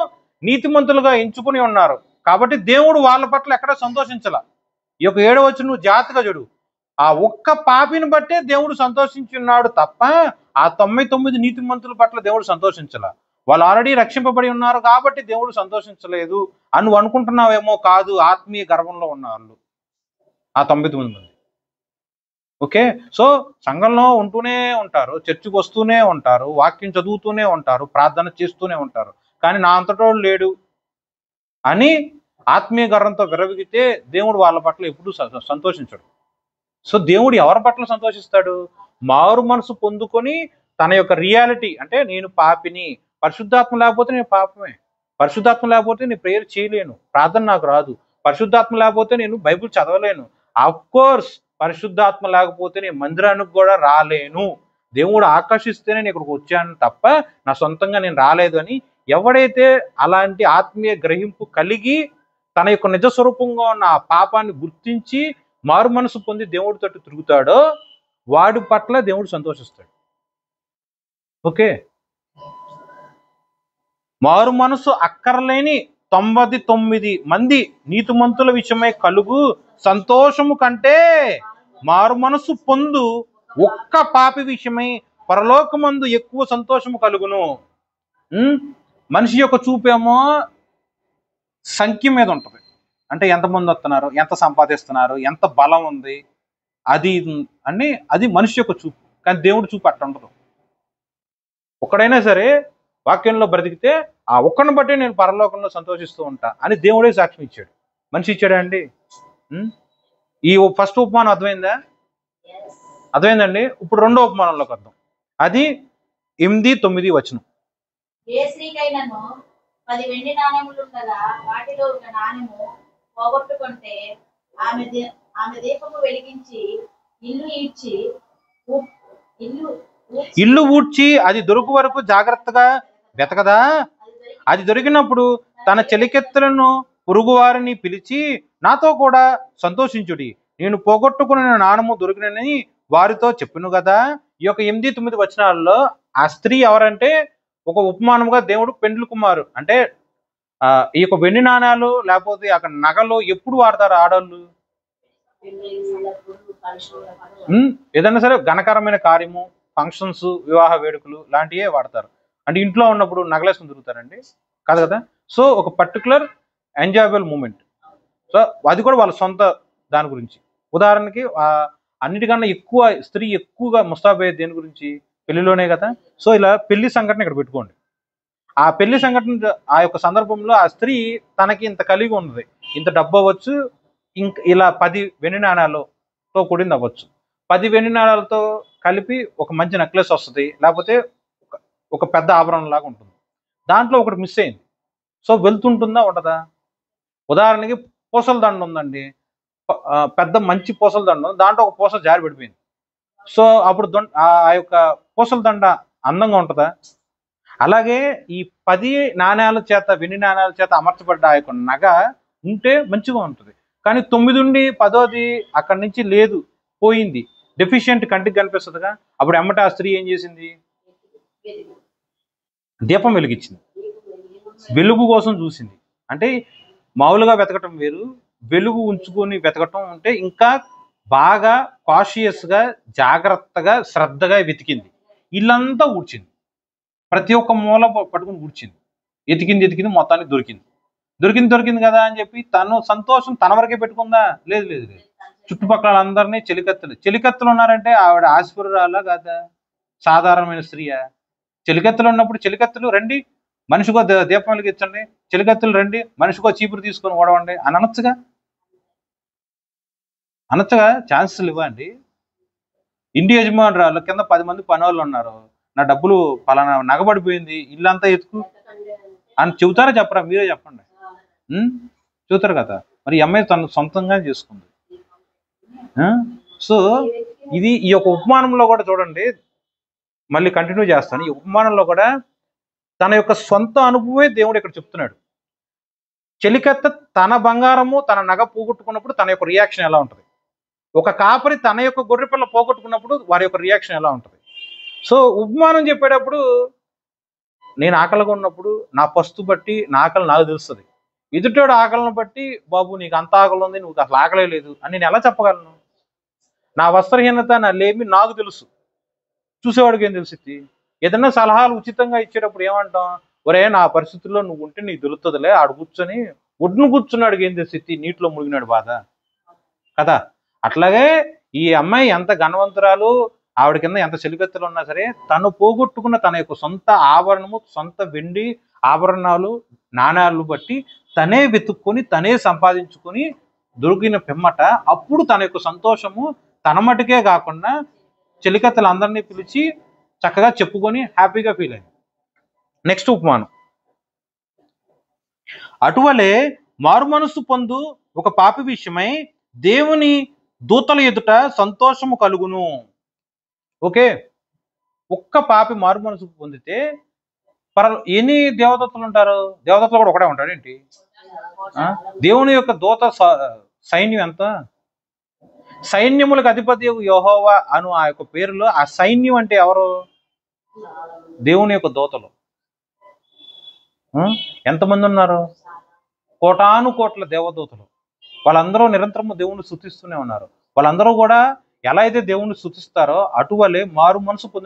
నీతిమంతులుగా ఎంచుకుని ఉన్నారు. కాబట్టి దేవుడు వాళ్ళ పట్ల ఎక్కడ సంతోషించాల. ఈ యొక్క 7వ వచనం నువ్వు జాగ్రత్తగా చూడు. ఆ ఒక్క పాపిని బట్టే దేవుడు సంతోషించున్నాడు తప్ప ఆ 99 నీతిమంతుల పట్ల దేవుడు సంతోషించాల. వాళ్ళు ఆల్రెడీ రక్షింపబడి ఉన్నారు కాబట్టి దేవుడు సంతోషించలేదు అని నువ్వు అనుకుంటున్నావేమో. కాదు, ఆత్మీయ గర్వంలో ఉన్నారు ఆ 99 మంది. ఓకే, సో సంఘంలో ఉంటూనే ఉంటారు, చర్చికి వస్తూనే ఉంటారు, వాక్యం చదువుతూనే ఉంటారు, ప్రార్థన చేస్తూనే ఉంటారు, కానీ నా అంతటోడు లేడు అని ఆత్మీయ గర్వంతో విరవిగితే దేవుడు వాళ్ళ పట్ల ఎప్పుడూ సంతోషించడు. సో దేవుడు ఎవరి పట్ల సంతోషిస్తాడు? మారు మనసు పొందుకొని తన యొక్క రియాలిటీ, అంటే నేను పాపిని, పరిశుద్ధాత్మ లేకపోతే నేను పాపమే, పరిశుద్ధాత్మ లేకపోతే నేను ప్రేయర్ చేయలేను, ప్రార్థన నాకు రాదు, పరిశుద్ధాత్మ లేకపోతే నేను బైబిల్ చదవలేను, ఆఫ్ కోర్స్ పరిశుద్ధాత్మ లేకపోతే నేను మందిరానికి కూడా రాలేను, దేవుడు ఆకర్షిస్తేనే నేను ఇక్కడికి వచ్చాను తప్ప నా సొంతంగా నేను రాలేదు అని ఎవడైతే అలాంటి ఆత్మీయ గ్రహింపు కలిగి తన యొక్క నిజ స్వరూపంగా ఉన్న ఆ పాపాన్ని గుర్తించి మారు మనసు పొంది దేవుడి తట్టు తిరుగుతాడో వాడి పట్ల దేవుడు సంతోషిస్తాడు. ఓకే, మారు మనసు అక్కర్లేని 99 మంది నీతిమంతుల విషయమై కలుగు సంతోషము కంటే మారు మనసు పొందు ఒక్క పాపి విషయమై పరలోకమందు ఎక్కువ సంతోషము కలుగును. మనిషి యొక్క చూపేమో సంఖ్య మీద ఉంటుంది, అంటే ఎంతమంది వస్తున్నారు, ఎంత సంపాదిస్తున్నారు, ఎంత బలం ఉంది, అది అని అది మనిషి యొక్క చూపు. కానీ దేవుడు చూపు అట్లా ఉండదు. ఒక్కడైనా సరే వాక్యంలో బ్రతికితే ఆ ఒక్కడిని బట్టే నేను పరలోకంలో సంతోషిస్తూ ఉంటా అని దేవుడే సాక్ష్యం ఇచ్చాడు. మనిషి ఇచ్చాడా అండి? ఈ ఫస్ట్ ఉపమానం అర్థమైందా? అర్థమైందండి. ఇప్పుడు రెండో ఉపమానంలోకి వద్దాం. అది 8-9 వచనం. ఏ స్త్రీకైనను 10 వెండి నాణెములు ఉండగా వాటిలో ఒక నాణెము పోగొట్టుకుంటే ఆమె దీపము వెలిగించి ఇల్లు ఊడ్చి అది దొరుకు వరకు జాగ్రత్తగా వెతకదా? అది దొరికినప్పుడు తన చెలికెత్తలను పొరుగువారిని పిలిచి నాతో కూడా సంతోషించుడి, నేను పోగొట్టుకున్న నాణము దొరికినని వారితో చెప్పును కదా. ఈ యొక్క 8-9 వచనాల్లో ఆ స్త్రీ ఎవరంటే ఒక ఉపమానంగా దేవుడు పెండ్లి కుమారు, అంటే ఈ యొక్క వెండి నాణాలు లేకపోతే అక్కడ నగలు ఎప్పుడు వాడతారు ఆడవాళ్ళు? ఏదైనా సరే ఘనకరమైన కార్యము, ఫంక్షన్స్, వివాహ వేడుకలు లాంటివే వాడతారు. అంటే ఇంట్లో ఉన్నప్పుడు నగలేసుకుని తిరుగుతారండి? కాదు కదా. సో ఒక పర్టికులర్ ఎంజాయబుల్ మూమెంట్. సో అది కూడా వాళ్ళ సొంత దాని గురించి. ఉదాహరణకి అన్నిటికన్నా ఎక్కువ స్త్రీ ఎక్కువగా ముస్తాబయ్యేది దేని గురించి? పెళ్లిలోనే కదా. సో ఇలా పెళ్లి సంఘటన ఇక్కడ పెట్టుకోండి. ఆ పెళ్లి సంఘటన ఆ యొక్క సందర్భంలో ఆ స్త్రీ తనకి ఇంత కలిగి ఉన్నది, ఇంత డబ్బు అవ్వచ్చు, ఇలా 10 వెండి నాణాలతో కూడింది అవ్వచ్చు. 10 వెండి నాణాలతో కలిపి ఒక మంచి నెక్లెస్ వస్తుంది, లేకపోతే ఒక పెద్ద ఆభరణం లాగా ఉంటుంది. దాంట్లో ఒకటి మిస్ అయింది. సో వెళ్తుంటుందా ఉండదా? ఉదాహరణకి పూసల దండ ఉందండి, పెద్ద మంచి పూసల దండ, దాంట్లో ఒక పూస జారి పడిపోయింది. సో అప్పుడు ఆ యొక్క పూసల దండ అందంగా ఉంటుందా? అలాగే ఈ 10 నాణ్యాల చేత, వెండి నాణ్యాల చేత అమర్చబడ్డ ఆ యొక్క నగ ఉంటే మంచిగా ఉంటుంది. కానీ 9 నుండి 10ది అక్కడి నుంచి లేదు, పోయింది, డెఫిషియెంట్ కంటికి కనిపిస్తుందిగా. అప్పుడు ఎమ్మట ఆ స్త్రీ ఏం చేసింది? దీపం వెలిగించింది, వెలుగు కోసం చూసింది. అంటే మామూలుగా వెతకటం వేరు, వెలుగు ఉంచుకొని వెతకటం అంటే ఇంకా బాగా కాషియస్గా, జాగ్రత్తగా, శ్రద్ధగా వెతికింది. ఇల్లంతా ఊడ్చింది, ప్రతి ఒక్క మూల పట్టుకుని ఊడ్చింది, ఎతికింది, మొత్తానికి దొరికింది కదా అని చెప్పి తను సంతోషం తన వరకే పెట్టుకుందా? లేదు. చుట్టుపక్కల అందరినీ చెలికత్తలు ఉన్నారంటే ఆవిడ ఆశపరురాలా కాదా? సాధారణమైన స్త్రీయా? చెలికత్తలు ఉన్నప్పుడు చెలికత్తలు రండి మనిషికో దీపం వెలిగించండి, చెలికత్తలు రండి మనిషికో చీపురు తీసుకొని ఓడవండి అని అనొచ్చుగా. ఛాన్సులు ఇవ్వండి. ఇంటి యజమానురాలు కింద 10 మంది పని వాళ్ళు ఉన్నారు, నా డబ్బులు పలానా నగబడిపోయింది, ఇల్లంతా ఎత్తుకు అని చెబుతారా చెప్పరా? మీరే చెప్పండి. చెబుతారు కదా. మరి ఈ అమ్మాయి తను సొంతంగా చేసుకుంది. సో ఇది ఈ యొక్క ఉపమానంలో కూడా చూడండి, మళ్ళీ కంటిన్యూ చేస్తాను. ఈ ఉపమానంలో కూడా తన యొక్క సొంత అనుభవమే దేవుడు ఇక్కడ చెప్తున్నాడు. చెలికత్త తన బంగారము, తన నగ పోగొట్టుకున్నప్పుడు తన యొక్క రియాక్షన్ ఎలా ఉంటుంది? ఒక కాపరి తన యొక్క గొర్రెపిల్ల పోగొట్టుకున్నప్పుడు వారి యొక్క రియాక్షన్ ఎలా ఉంటుంది? సో ఉపమానం చెప్పేటప్పుడు నేను ఆకలిగా ఉన్నప్పుడు నా పస్తు బట్టి నా ఆకలి నాకు తెలుస్తుంది. ఎదుటోడు ఆకలిని బట్టి బాబు నీకు అంత ఆకలి ఉంది, నువ్వు అసలు ఆకలే లేదు అని నేను ఎలా చెప్పగలను? నా వస్త్రహీనత నా లేమి నాకు తెలుసు, చూసేవాడికి ఏం తెలుస్తుంది? ఏదన్నా సలహాలు ఉచితంగా ఇచ్చేటప్పుడు ఏమంటాం? ఒరే నా పరిస్థితుల్లో నువ్వు ఉంటే నీకు తెలుస్తుందిలే, ఆడు కూర్చొని ఒడ్డును కూర్చున్నాడికి ఏం తెలుస్తుంది? నీటిలో మునిగినాడు బాధ కదా. అట్లాగే ఈ అమ్మాయి ఎంత ఘనవంతురాలు, ఆవిడ కింద ఎంత చెలికత్తెలు ఉన్నా సరే తను పోగొట్టుకున్న తన యొక్క సొంత ఆభరణము, సొంత వెండి ఆభరణాలు నాణ్యాలు బట్టి తనే వెతుక్కొని తనే సంపాదించుకొని దొరికిన పిమ్మట అప్పుడు తన యొక్క సంతోషము తన మటుకే కాకుండా చెలికత్తెలు అందరినీ పిలిచి చక్కగా చెప్పుకొని హ్యాపీగా ఫీల్ అయింది. నెక్స్ట్ ఉపమానం. అటువలే మారు మనసు పొందు ఒక పాపి విషయమై దేవుని దూతల ఎదుట సంతోషము కలుగును. ఓకే, ఒక్క పాపి మారు మనసు పొందితే ఎన్ని దేవదత్తులు ఉంటారు? దేవదత్తులు కూడా ఒకటే ఉంటాడు ఏంటి? దేవుని యొక్క దూత సైన్యం ఎంత? సైన్యములకు అధిపతి యెహోవా అను ఆ యొక్క పేరులో ఆ సైన్యం అంటే ఎవరు? దేవుని యొక్క దూతలు. ఎంతమంది ఉన్నారు? కోటాను కోట్ల దేవదూతలు. వాళ్ళందరూ నిరంతరము దేవుణ్ణి స్తుతిస్తూనే ఉన్నారు. వాళ్ళందరూ కూడా ఎలా అయితే దేవుణ్ణి స్తుతిస్తారో అటువలే మారు మనసు పొందిన